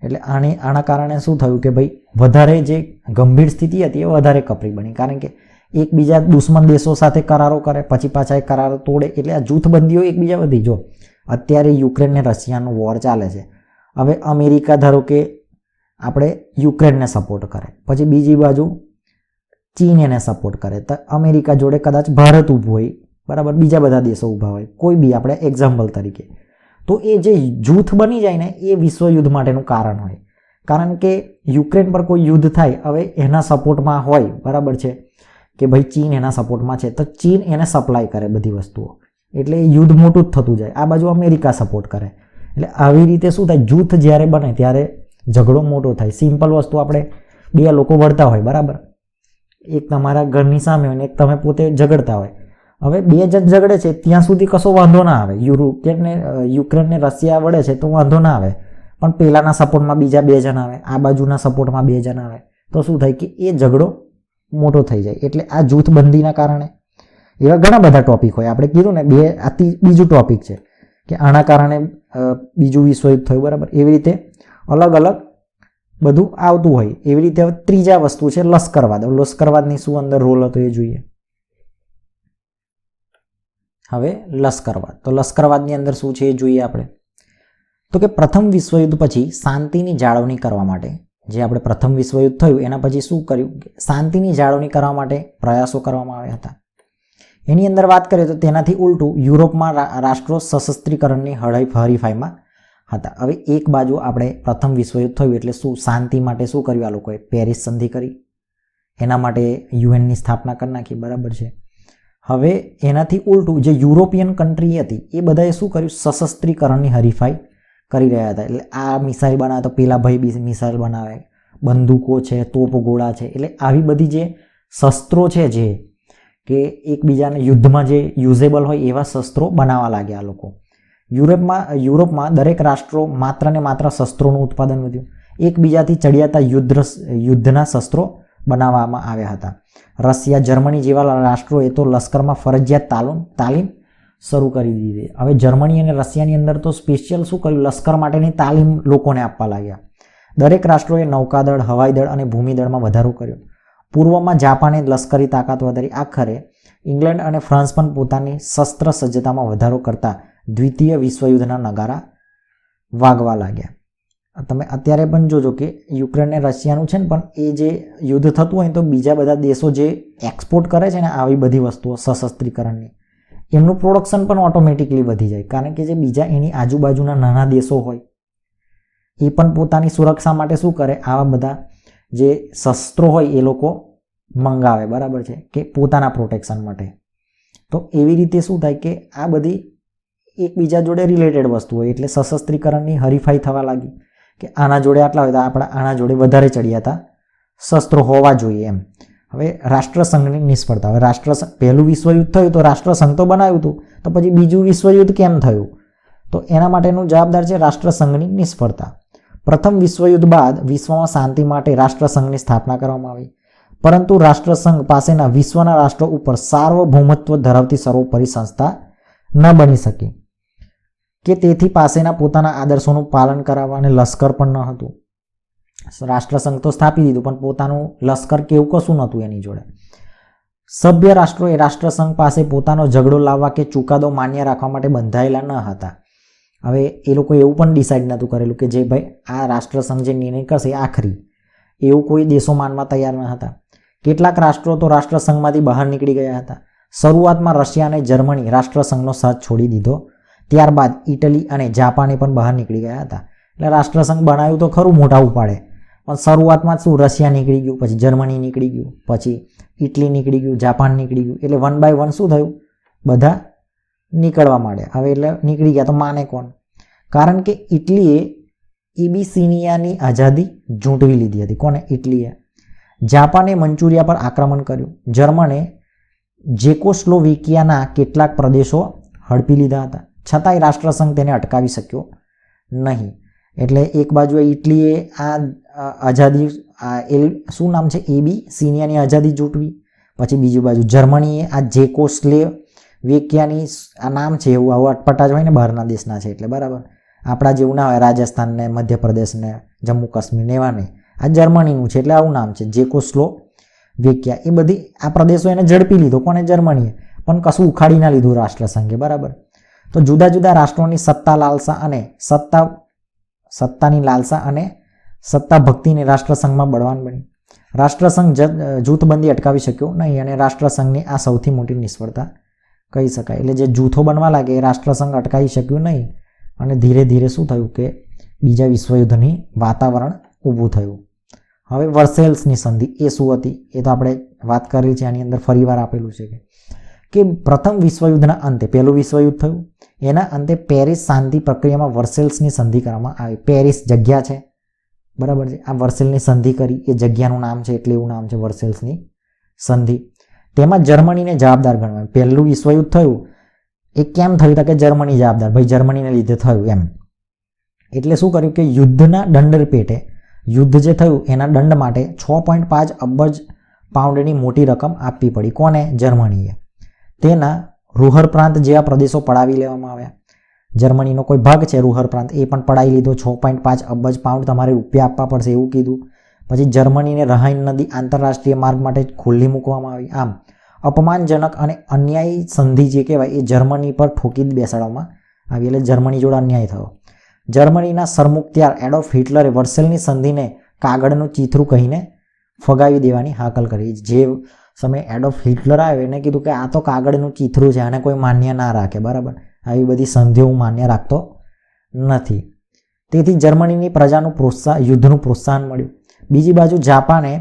એટલે આના કારણે શું થયું કે ભાઈ વધારે જે ગંભીર સ્થિતિ હતી એ વધારે કપરી બની. કારણ કે એકબીજા દુશ્મન દેશો સાથે કરારો કરે, પછી પાછા એ કરારો તોડે, એટલે આ જૂથબંધીઓ એકબીજા વધી. જો અત્યારે યુક્રેન ને રશિયાનું વોર ચાલે છે. હવે અમેરિકા ધારો કે આપણે યુક્રેનને સપોર્ટ કરે, પછી બીજી બાજુ ચીન એને સપોર્ટ કરે, તો અમેરિકા જોડે કદાચ ભારત ઊભું હોય. બરાબર. બીજા બધા દેશો ઊભા હોય, કોઈ બી આપણે એક્ઝામ્પલ તરીકે. તો એ જે જૂથ બની જાય ને એ વિશ્વયુદ્ધ માટેનું કારણ હોય. કારણ કે યુક્રેન પર કોઈ યુદ્ધ થાય, હવે એના સપોર્ટમાં હોય. બરાબર છે કે ભાઈ ચીન એના સપોર્ટમાં છે, તો ચીન એને સપ્લાય કરે બધી વસ્તુઓ. એટલે યુદ્ધ મોટું જ થતું જાય. આ બાજુ અમેરિકા સપોર્ટ કરે. એટલે આવી રીતે શું થાય, જૂથ જ્યારે બને ત્યારે ઝઘડો મોટો થાય. સિમ્પલ વસ્તુ, આપણે બે લોકો વળતા હોય, બરાબર, એક તમારા ઘરની સામે હોય ને એક તમે પોતે ઝઘડતા હોય. હવે બે જણ ઝઘડે છે ત્યાં સુધી કશો વાંધો ના આવે. યુક્રેન ને રશિયા વળે છે તો વાંધો ના આવે, પણ પેલાના સપોર્ટમાં બીજા બે જણ આવે, આ બાજુના સપોર્ટમાં બે જણ આવે, તો શું થાય કે એ ઝઘડો મોટો થઈ જાય. એટલે આ જૂથબંધીના કારણે એવા ઘણા બધા ટોપિક હોય. આપણે કીધું ને બીજું ટોપિક છે કે આના કારણે બીજું વિશ્વયુદ્ધ થયું, બરાબર. એવી રીતે અલગ અલગ બધું આવતું હોય. એવી રીતે હવે ત્રીજા વસ્તુ છે લશ્કરવાદ. લશ્કરવાદની શું અંદર રોલ હતો એ જોઈએ. હવે લશ્કરવાદ, તો લશ્કરવાદની અંદર શું છે એ જોઈએ આપણે. તો કે પ્રથમ વિશ્વયુદ્ધ પછી શાંતિની જાળવણી કરવા માટે, જે આપણે પ્રથમ વિશ્વયુદ્ધ થયું એના પછી શું કર્યું, શાંતિની જાળવણી કરવા માટે પ્રયાસો કરવામાં આવ્યા હતા. એની અંદર વાત કરીએ તો તેનાથી ઉલટું યુરોપમાં રાષ્ટ્રો સશસ્ત્રીકરણની હરીફાઈમાં હતા. હવે એક બાજુ આપણે પ્રથમ વિશ્વયુદ્ધ થયું એટલે શું, શાંતિ માટે શું કર્યું આ લોકોએ, પેરિસ સંધિ કરી, એના માટે યુએનની સ્થાપના કરી નાખી, બરાબર છે. હવે એનાથી ઉલટું જે યુરોપિયન કન્ટ્રી હતી એ બધાએ શું કર્યું, સશસ્ત્રીકરણની હરીફાઈ કરી રહ્યા હતા. એટલે આ મિસાઇલ બનાવે તો પેલા ભાઈ બી મિસાઇલ બનાવે, બંદૂકો છે, તોપ ગોળા છે, એટલે આવી બધી જે શસ્ત્રો છે, જે કે એકબીજાને યુદ્ધમાં જે યુઝેબલ હોય એવા શસ્ત્રો બનાવવા લાગ્યા આ લોકો. યુરોપમાં દરેક રાષ્ટ્રો માત્ર ને માત્ર શસ્ત્રોનું ઉત્પાદન વધ્યું. એકબીજાથી ચડિયાતા યુદ્ધના શસ્ત્રો બનાવવામાં આવ્યા હતા. રશિયા, જર્મની જેવા રાષ્ટ્રોએ તો લશ્કરમાં ફરજિયાત તાલીમ શરૂ કરી દીધી. હવે જર્મની અને રશિયાની અંદર તો સ્પેશિયલ શું કર્યું, લશ્કર માટેની તાલીમ લોકોને આપવા લાગ્યા. દરેક રાષ્ટ્રોએ નૌકાદળ, હવાઈદળ અને ભૂમિદળમાં વધારો કર્યો. પૂર્વમાં જાપાને લશ્કરી તાકાત વધારી. આખરે ઇંગ્લેન્ડ અને ફ્રાન્સ પણ પોતાની શસ્ત્ર સજ્જતામાં વધારો કરતા દ્વિતીય વિશ્વયુદ્ધના નગારા વાગવા લાગ્યા. તમે અત્યારે પણ જોજો કે યુક્રેન અને રશિયાનું છે ને, પણ એ જે યુદ્ધ થતું હોય તો બીજા બધા દેશો જે એક્સપોર્ટ કરે છે ને આવી બધી વસ્તુઓ સશસ્ત્રીકરણની, એમનું પ્રોડક્શન પણ ઓટોમેટિકલી વધી જાય. કારણ કે જે બીજા એની આજુબાજુના નાના દેશો હોય એ પણ પોતાની સુરક્ષા માટે શું કરે, આવા બધા જે શસ્ત્રો હોય એ લોકો મંગાવે, બરાબર છે, કે પોતાના પ્રોટેક્શન માટે. તો એવી રીતે શું થાય કે આ બધી એકબીજા જોડે રિલેટેડ વસ્તુ હોય. એટલે સશસ્ત્રીકરણની હરીફાઈ થવા લાગી કે આના જોડે આટલા હોય તો આપણે આના જોડે વધારે ચડિયાતા શસ્ત્રો હોવા જોઈએ એમ. હવે રાષ્ટ્રસંઘની નિષ્ફળતા. હવે રાષ્ટ્રસંઘ, પહેલું વિશ્વયુદ્ધ થયું તો રાષ્ટ્રસંઘ તો બનાવ્યું હતું, તો પછી બીજું વિશ્વયુદ્ધ કેમ થયું, તો એના માટેનું જવાબદાર છે રાષ્ટ્રસંઘની નિષ્ફળતા. પ્રથમ વિશ્વયુદ્ધ બાદ વિશ્વમાં શાંતિ માટે રાષ્ટ્રસંઘની સ્થાપના કરવામાં આવી, પરંતુ રાષ્ટ્રસંઘ પાસેના વિશ્વના રાષ્ટ્રો ઉપર સાર્વભૌમત્વ ધરાવતી સર્વોપરી સંસ્થા ન બની શકી, કે તેથી પાસેના પોતાના આદર્શોનું પાલન કરાવવા અને લશ્કર પણ ન હતું. રાષ્ટ્રસંઘ તો સ્થાપી દીધું પણ પોતાનું લશ્કર કેવું કશું નહોતું એની જોડે. સભ્ય રાષ્ટ્રોએ રાષ્ટ્રસંઘ પાસે પોતાનો ઝઘડો લાવવા કે ચુકાદો માન્ય રાખવા માટે બંધાયેલા ન હતા. હવે એ લોકો એવું પણ ડિસાઇડ નહોતું કરેલું કે જે ભાઈ આ રાષ્ટ્રસંઘ જે નિર્ણય કરશે આખરી, એવું કોઈ દેશો માનવા તૈયાર ન હતા. કેટલાક રાષ્ટ્રો તો રાષ્ટ્રસંઘમાંથી બહાર નીકળી ગયા હતા. શરૂઆતમાં રશિયા અને જર્મની રાષ્ટ્રસંઘનો સાથ છોડી દીધો. ત્યારબાદ ઇટલી અને જાપાને પણ બહાર નીકળી ગયા હતા. એટલે રાષ્ટ્રસંઘ બનાવ્યું તો ખરું મોટા ઉપાડે, પણ શરૂઆતમાં શું, રશિયા નીકળી ગયું, પછી જર્મની નીકળી ગયું, પછી ઇટલી નીકળી ગયું, જાપાન નીકળી ગયું. એટલે 1 by 1 શું થયું, બધા નીકળવા માંડ્યા. હવે એટલે નીકળી ગયા તો માને કોણ? કારણ કે ઇટલીએ ઇબિસિનિયાની આઝાદી ઝૂંટવી લીધી હતી. કોને? ઇટલીએ. જાપાને મંચુરિયા પર આક્રમણ કર્યું. જર્મને જેકોસ્લોવેકિયાના કેટલાક પ્રદેશો હડપી લીધા હતા, છતાંય રાષ્ટ્રસંઘ તેને અટકાવી શક્યો નહીં. એટલે એક બાજુ ઇટલીએ આ આઝાદી, શું નામ છે, ઇબિસિનિયાની આઝાદી ઝૂંટવી, પછી બીજી બાજુ જર્મનીએ આ જેકોસ્લોવેકિયાની, આ નામ છે એવું, આવું અટપટા જ હોય ને બહારના દેશના છે એટલે, બરાબર, આપણા જેવું ના હોય રાજસ્થાનને, મધ્યપ્રદેશને, જમ્મુ કાશ્મીર ને એવા નહીં. આ જર્મનીનું છે એટલે આવું નામ છે જેકોસ્લોવેકિયા. એ બધી આ પ્રદેશો એને ઝડપી લીધો. કોને? જર્મનીએ. પણ કશું ઉખાડી ના લીધું રાષ્ટ્રસંઘે, બરાબર. તો જુદા જુદા રાષ્ટ્રોની સત્તાની લાલસા અને સત્તા ભક્તિને રાષ્ટ્રસંઘમાં બળવાન બની. રાષ્ટ્રસંઘ જૂથબંધી અટકાવી શક્યો નહીં અને રાષ્ટ્રસંઘની આ સૌથી મોટી નિષ્ફળતા કહી શકાય. એટલે જે જૂથો બનવા લાગે એ રાષ્ટ્રસંઘ અટકાવી શક્યું નહીં અને ધીરે ધીરે શું થયું કે બીજા વિશ્વયુદ્ધની વાતાવરણ ઊભું થયું. હવે વર્સેલ્સની સંધિ એ શું હતી એ તો આપણે વાત કરી છે, આની અંદર ફરીવાર આપેલું છે કે પ્રથમ વિશ્વયુદ્ધના અંતે, પહેલું વિશ્વયુદ્ધ થયું, એના અંતે પેરિસ શાંતિ પ્રક્રિયામાં વર્સેલ્સની સંધિ કરવામાં આવી. પેરિસ જગ્યા છે, બરાબર છે. આ વર્સેલની સંધિ કરી એ જગ્યાનું નામ છે, એટલે એવું નામ છે વર્સેલ્સની સંધિ. તેમાં જર્મનીને જવાબદાર ગણવાય. પહેલું વિશ્વયુદ્ધ થયું એ કેમ થયું કે જર્મની જવાબદાર, ભાઈ જર્મનીને લીધે થયું એમ. એટલે શું કર્યું કે યુદ્ધના દંડ પેટે, યુદ્ધ જે થયું એના દંડ માટે 6.5 અબજ પાઉન્ડની મોટી રકમ આપવી પડી. કોને? જર્મનીએ. તેના રૂહર પ્રાંત જેવા પ્રદેશો પડાવી લેવામાં આવ્યા. જર્મનીનો કોઈ ભાગ છે રૂહર પ્રાંત, એ પણ પડાવી લીધો. 6.5 અબજ પાઉન્ડ તમારે રૂપિયા આપવા પડશે એવું કીધું. પછી જર્મનીને રહાઈન નદી આંતરરાષ્ટ્રીય માર્ગ માટે ખુલ્લી મૂકવામાં આવી. આમ અપમાનજનક અને અન્યાયી સંધિ જે કહેવાય એ જર્મની પર ઠોકી બેસાડવામાં આવી. એટલે જર્મની જોડે અન્યાય થયો. જર્મનીના સરમુખત્યાર એડોલ્ફ હિટલરે વર્સેલની સંધિને કાગળનું ચીથરું કહીને ફગાવી દેવાની હાકલ કરી. જે સમયે એડોલ્ફ હિટલર આવ્યો એને કીધું કે આ તો કાગળનું ચીથરું છે, આને કોઈ માન્ય ના રાખે, બરાબર. આવી બધી સંધિઓ હું માન્ય રાખતો નથી. તેથી જર્મનીની પ્રજાનું યુદ્ધનું પ્રોત્સાહન મળ્યું. બીજી બાજુ જાપાને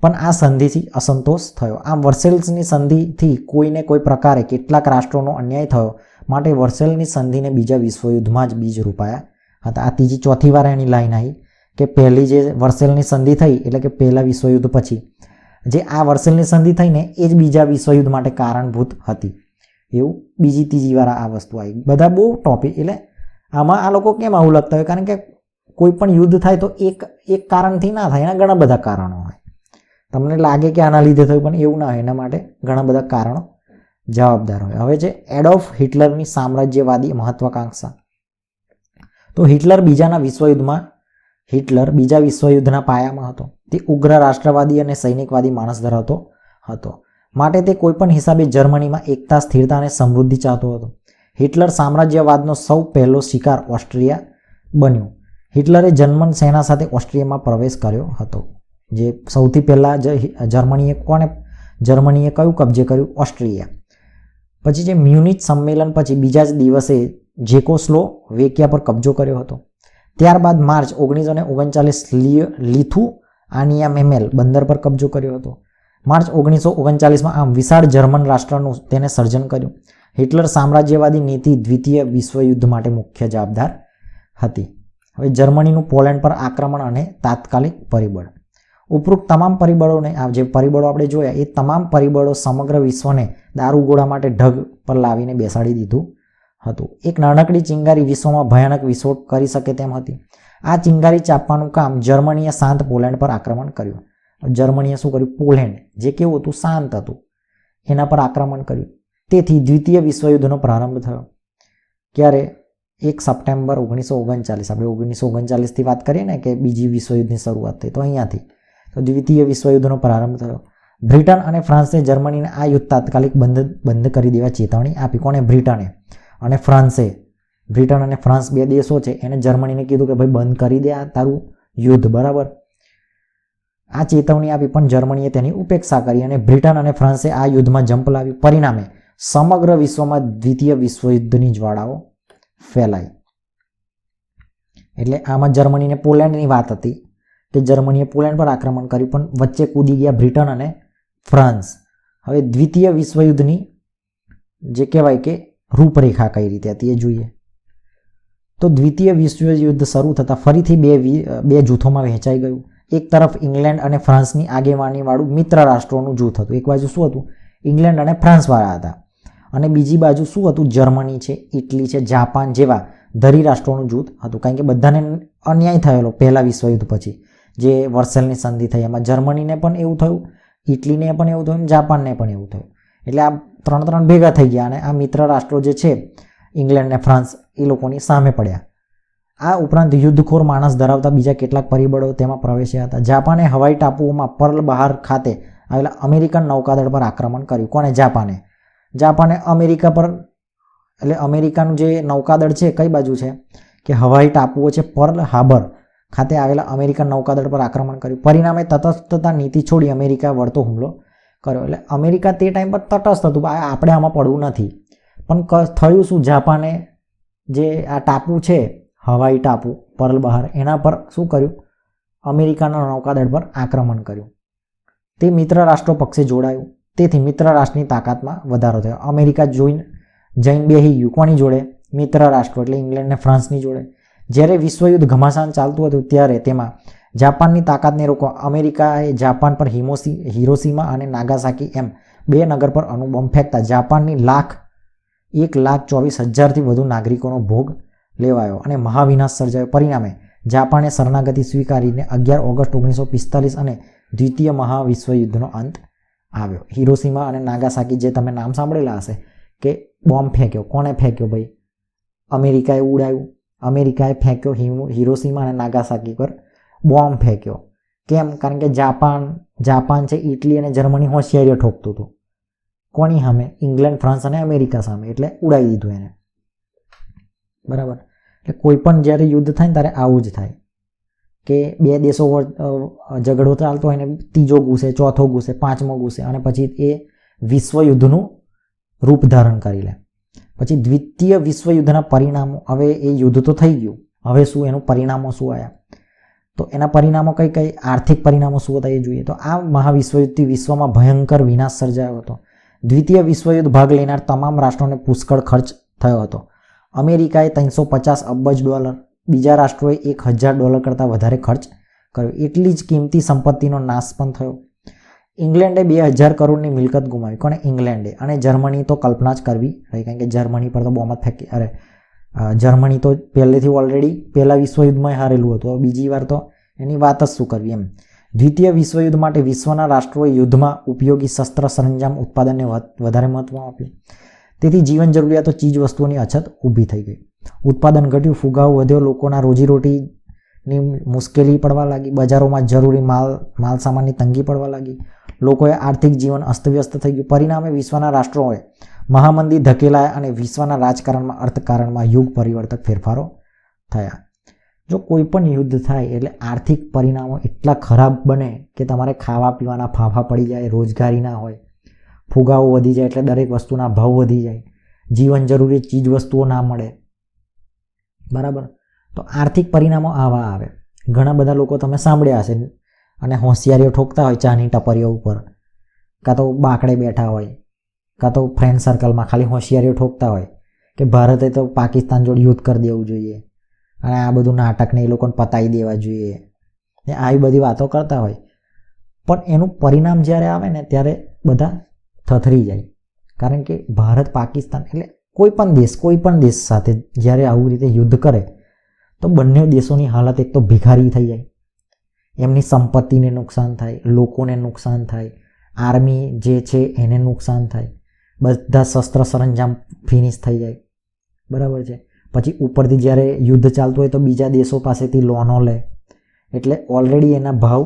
પણ આ સંધિથી અસંતોષ થયો. આમ વર્સેલ્સની સંધિથી કોઈને કોઈ પ્રકારે કેટલાક રાષ્ટ્રોનો અન્યાય થયો, માટે વર્સેલની સંધિને બીજા વિશ્વયુદ્ધમાં જ બીજ રોપાયા હતા. આ ત્રીજી ચોથી વાર એની લાઈન આવી કે પહેલી જે વર્સેલની સંધિ થઈ એટલે કે પહેલા વિશ્વયુદ્ધ પછી જે આ વર્સેલની સંધિ થઈને એ જ બીજા વિશ્વયુદ્ધ માટે કારણભૂત હતી. એવું બીજી ત્રીજી વાર આ વસ્તુ આવી. બધા બહુ ટોપિક, એટલે આમાં આ લોકો કેમ આવું લખતા હોય? કારણ કે કોઈ પણ યુદ્ધ થાય તો એક કારણથી ના થાય, એના ઘણા બધા કારણો હોય. તમને લાગે કે આના લીધે થયું, પણ એવું ના હોય. એના માટે ઘણા બધા કારણો જવાબદાર હોય. હવે છે એડોલ્ફ હિટલરની સામ્રાજ્યવાદી મહત્વાકાંક્ષા. તો હિટલર બીજા વિશ્વયુદ્ધના પાયામાં હતો. તે ઉગ્ર રાષ્ટ્રવાદી અને સૈનિકવાદી માણસ ધરાવતો હતો. માટે તે કોઈપણ હિસાબે જર્મનીમાં એકતા, સ્થિરતા અને સમૃદ્ધિ ચાહતો હતો. હિટલર સામ્રાજ્યવાદનો સૌ પહેલો શિકાર ઓસ્ટ્રિયા બન્યું. હિટલરે જર્મન સેના સાથે ઓસ્ટ્રિયામાં પ્રવેશ કર્યો હતો. જે સૌથી પહેલાં જર્મનીએ કયું કબજે કર્યું? ઓસ્ટ્રિયા. પછી જે મ્યુનિચ સંમેલન પછી બીજા જ દિવસે ચેકોસ્લોવેકિયા પર કબજો કર્યો હતો. ત્યારબાદ માર્ચ 1939 લિથુઆનિયા મેમેલ બંદર પર કબજો કર્યો હતો. માર્ચ 1939માં આમ વિશાળ જર્મન રાષ્ટ્રનું તેને સર્જન કર્યું. હિટલર સામ્રાજ્યવાદી નીતિ દ્વિતીય વિશ્વયુદ્ધ માટે મુખ્ય જવાબદાર હતી. હવે જર્મનીનું પોલેન્ડ પર આક્રમણ અને તાત્કાલિક પરિબળ. ઉપરોક્ત તમામ પરિબળોને, આ જે પરિબળો આપણે જોયા એ તમામ પરિબળો સમગ્ર વિશ્વને દારૂગોળા માટે ઢગ પર લાવીને બેસાડી દીધું હતું. એક નાનકડી ચિંગારી વિશ્વમાં ભયાનક વિસ્ફોટ કરી શકે તેમ હતી. આ ચિંગારી ચાપવાનું કામ જર્મનીએ શાંત પોલેન્ડ પર આક્રમણ કર્યું. જર્મનીએ શું કર્યું? પોલેન્ડ જે કેવું હતું? શાંત હતું, એના પર આક્રમણ કર્યું. તેથી દ્વિતીય વિશ્વયુદ્ધનો પ્રારંભ થયો. ક્યારે? 1 સપ્ટેમ્બર 1939. આપણે 1939થી વાત કરીએ ને કે બીજી વિશ્વયુદ્ધની શરૂઆત થઈ, તો અહીંયાથી તો દ્વિતીય વિશ્વયુદ્ધનો પ્રારંભ થયો. બ્રિટન અને ફ્રાન્સે જર્મનીને આ યુદ્ધ તાત્કાલિક બંધ કરી દેવા ચેતવણી આપી. કોને? બ્રિટને અને ફ્રાન્સે. બ્રિટન અને ફ્રાન્સ બે દેશો છે, એને જર્મનીને કીધું કે ભાઈ બંધ કરી દે આ તારું યુદ્ધ, બરાબર. આ ચેતવણી આપી, પણ જર્મનીએ તેની ઉપેક્ષા કરી અને બ્રિટન અને ફ્રાન્સે આ યુદ્ધમાં જંપ લાવ્યું. પરિણામે સમગ્ર વિશ્વમાં દ્વિતીય વિશ્વયુદ્ધની જ્વાળાઓ ફેલાઈ. એટલે આમાં જર્મનીને પોલેન્ડની વાત હતી કે જર્મનીએ પોલેન્ડ પર આક્રમણ કર્યું, પણ વચ્ચે કૂદી ગયા બ્રિટન અને ફ્રાન્સ. હવે દ્વિતીય વિશ્વયુદ્ધની જે કહેવાય કે રૂપરેખા કઈ રીતે હતી એ જોઈએ. તો દ્વિતીય વિશ્વયુદ્ધ શરૂ થતાં ફરીથી બે જૂથોમાં વહેંચાઈ ગયું. એક તરફ ઇંગ્લેન્ડ અને ફ્રાન્સની આગેવાનીવાળું મિત્ર રાષ્ટ્રોનું જૂથ હતું. એક બાજુ શું હતું? ઇંગ્લેન્ડ અને ફ્રાન્સવાળા હતા. અને બીજી બાજુ શું હતું? જર્મની છે, ઇટલી છે, જાપાન જેવા ધરી રાષ્ટ્રોનું જૂથ હતું. કારણ કે બધાને અન્યાય થયેલો પહેલા વિશ્વયુદ્ધ પછી જે વર્સેલની સંધિ થઈ, એમાં જર્મનીને પણ એવું થયું, ઇટલીને પણ એવું થયું, જાપાનને પણ એવું થયું. એટલે આ ત્રણ ભેગા થઈ ગયા અને આ મિત્ર રાષ્ટ્રો જે છે ઇંગ્લેન્ડ અને ફ્રાન્સ એ લોકોની સામે પડ્યા. આ ઉપરાંત યુદ્ધખોર માણસ ધરાવતા બીજા કેટલાક પરિબળો તેમાં પ્રવેશ્યા હતા. જાપાને હવાઈ ટાપુઓમાં પર્લ બહાર ખાતે આવેલા અમેરિકન નૌકાદળ પર આક્રમણ કર્યું. કોને? જાપાને અમેરિકા પર, એટલે અમેરિકાનું જે નૌકાદળ છે કઈ બાજુ છે કે હવાઈ ટાપુઓ છે પર્લ હાર્બર ખાતે આવેલા અમેરિકન નૌકાદળ પર આક્રમણ કર્યું. પરિણામે તટસ્થતા નીતિ છોડી અમેરિકા વળતો હુમલો કર્યો. એટલે અમેરિકા તે ટાઈમ પર તટસ્થ હતું, આપણે આમાં પડવું નથી. પણ થયું શું? જાપાને જે આ ટાપુ છે હવાઈ ટાપુ પર્લ બહાર, એના પર શું કર્યું? અમેરિકાના નૌકાદળ પર આક્રમણ કર્યું. તે મિત્ર રાષ્ટ્રો પક્ષે જોડાયું. તેથી મિત્ર રાષ્ટ્રની તાકાતમાં વધારો થયો. અમેરિકા જઈને બેસી ગયું કોની જોડે? મિત્ર રાષ્ટ્રો એટલે ઇંગ્લેન્ડ ને ફ્રાન્સની જોડે. જ્યારે વિશ્વયુદ્ધ ઘમાસાન ચાલતું હતું ત્યારે તેમાં જાપાનની તાકાતને રોકવા અમેરિકાએ જાપાન પર હિરોશીમા અને નાગાસાકી એમ 2 નગર પર અણુબોમ્બ ફેંકતા જાપાનની 1,24,000થી વધુ નાગરિકોનો ભોગ લેવાયો અને મહાવિનાશ સર્જાયો. પરિણામે જાપાને શરણાગતિ સ્વીકારીને 11 ઓગસ્ટ 1945 અને દ્વિતીય મહાવિશ્વયુદ્ધનો અંત આવ્યો. હિરોશીમા અને નાગાસાકી જે તમે નામ સાંભળેલા હશે કે બોમ્બ ફેંક્યો. કોને ફેંક્યો ભાઈ? અમેરિકાએ ઉડાવ્યું. અમેરિકાએ ફેંક્યો હિરોશીમા અને નાગાસાકી પર બોમ્બ ફેંક્યો. કેમ? કારણ કે જાપાન છે ઇટલી અને જર્મની હોશિયારીઓ ઠોકતું હતું. કોની સામે? ઇંગ્લેન્ડ, ફ્રાન્સ અને અમેરિકા સામે. એટલે ઉડાવી દીધું એને. બરાબર. એટલે કોઈ પણ જ્યારે યુદ્ધ થાય ને ત્યારે આવું જ થાય કે 2 દેશો ઝઘડો ચાલતો હોય ને ત્રીજો ઘૂસે, ચોથો ઘૂસે, પાંચમો ઘૂસે અને પછી એ વિશ્વયુદ્ધનું રૂપ ધારણ કરી લે. પછી દ્વિતીય વિશ્વયુદ્ધના પરિણામો, હવે એ યુદ્ધ તો થઈ ગયું, હવે શું એનું પરિણામો શું આવ્યા? તો એના પરિણામો કઈ આર્થિક પરિણામો શું હતા એ જોઈએ. તો આ મહાવિશ્વયુદ્ધથી વિશ્વમાં ભયંકર વિનાશ સર્જાયો હતો. દ્વિતીય વિશ્વયુદ્ધ ભાગ લેનાર તમામ રાષ્ટ્રોને પુષ્કળ ખર્ચ થયો હતો. અમેરિકાએ $350 અબજ, બીજા રાષ્ટ્રોએ $1,000 કરતાં વધારે ખર્ચ કર્યો. એટલી જ કિંમતી સંપત્તિનો નાશ પણ થયો. ઇંગ્લેન્ડે 2,000 કરોડની મિલકત ગુમાવી. કોને? ઇંગ્લેન્ડે. અને જર્મની તો કલ્પના જ કરવી રહી, કારણ કે જર્મની પર તો બોમ્બ જ ફેંકી. જર્મની તો પહેલેથી ઓલરેડી પહેલા વિશ્વયુદ્ધમાં હારેલું હતું. બીજી વાર તો એની વાત જ શું કરવી એમ. દ્વિતીય વિશ્વયુદ્ધ માટે વિશ્વના રાષ્ટ્રોએ યુદ્ધમાં ઉપયોગી શસ્ત્ર સરંજામ ઉત્પાદનને વધારે મહત્વ આપ્યું. તેથી જીવન જરૂરિયાતો ચીજ વસ્તુઓની અછત ઊભી થઈ ગઈ. ઉત્પાદન ઘટ્યું, ફુગાવો વધ્યો, લોકોના રોજીરોટીની મુશ્કેલી પડવા લાગી, બજારોમાં જરૂરી માલ સામાનની તંગી પડવા લાગી, લોકોએ આર્થિક જીવન અસ્તવ્યસ્ત થઈ ગયું. પરિણામે વિશ્વના રાષ્ટ્રોએ મહામંદી ધકેલાયા અને વિશ્વના રાજકારણમાં, અર્થકારણમાં યુગ પરિવર્તક ફેરફારો થયા. જો કોઈ પણ યુદ્ધ થાય એટલે આર્થિક પરિણામો એટલા ખરાબ બને કે તમારે ખાવા પીવાના ફાંફા પડી જાય, રોજગારી ના હોય, ફુગાવો વધી જાય એટલે દરેક વસ્તુના ભાવ વધી જાય, જીવન જરૂરી ચીજ વસ્તુઓ ના મળે. બરાબર. તો આર્થિક પરિણામો આવા આવે. ઘણા બધા લોકો તમે સાંભળ્યા હશે અને હોશિયારીઓ ઠોકતા હોય ચાની ટપરીઓ ઉપર, કાં તો બાકડે બેઠા હોય, કાં તો ફ્રેન્ડ સર્કલમાં ખાલી હોશિયારીઓ ઠોકતા હોય કે ભારતે તો પાકિસ્તાન જોડે યુદ્ધ કરી દેવું જોઈએ અને આ બધું નાટકને એ લોકોને પતાવી દેવા જોઈએ, આવી બધી વાતો કરતા હોય. પણ એનું પરિણામ જ્યારે આવે ને ત્યારે બધા થથરી જાય. કારણ કે ભારત, પાકિસ્તાન એટલે કોઈ પણ દેશ સાથે જ્યારે આવું રીતે યુદ્ધ કરે તો બંને દેશોની હાલત એક તો ભિખારી થઈ જાય, એમની સંપત્તિને નુકસાન થાય, લોકોને નુકસાન થાય, આર્મી જે છે એને નુકસાન થાય, બધા શસ્ત્ર સરંજામ ફિનિશ થઈ જાય. બરાબર છે. પછી ઉપરથી જ્યારે યુદ્ધ ચાલતું હોય તો બીજા દેશો પાસેથી લોનો લે, એટલે ઓલરેડી એના ભાવ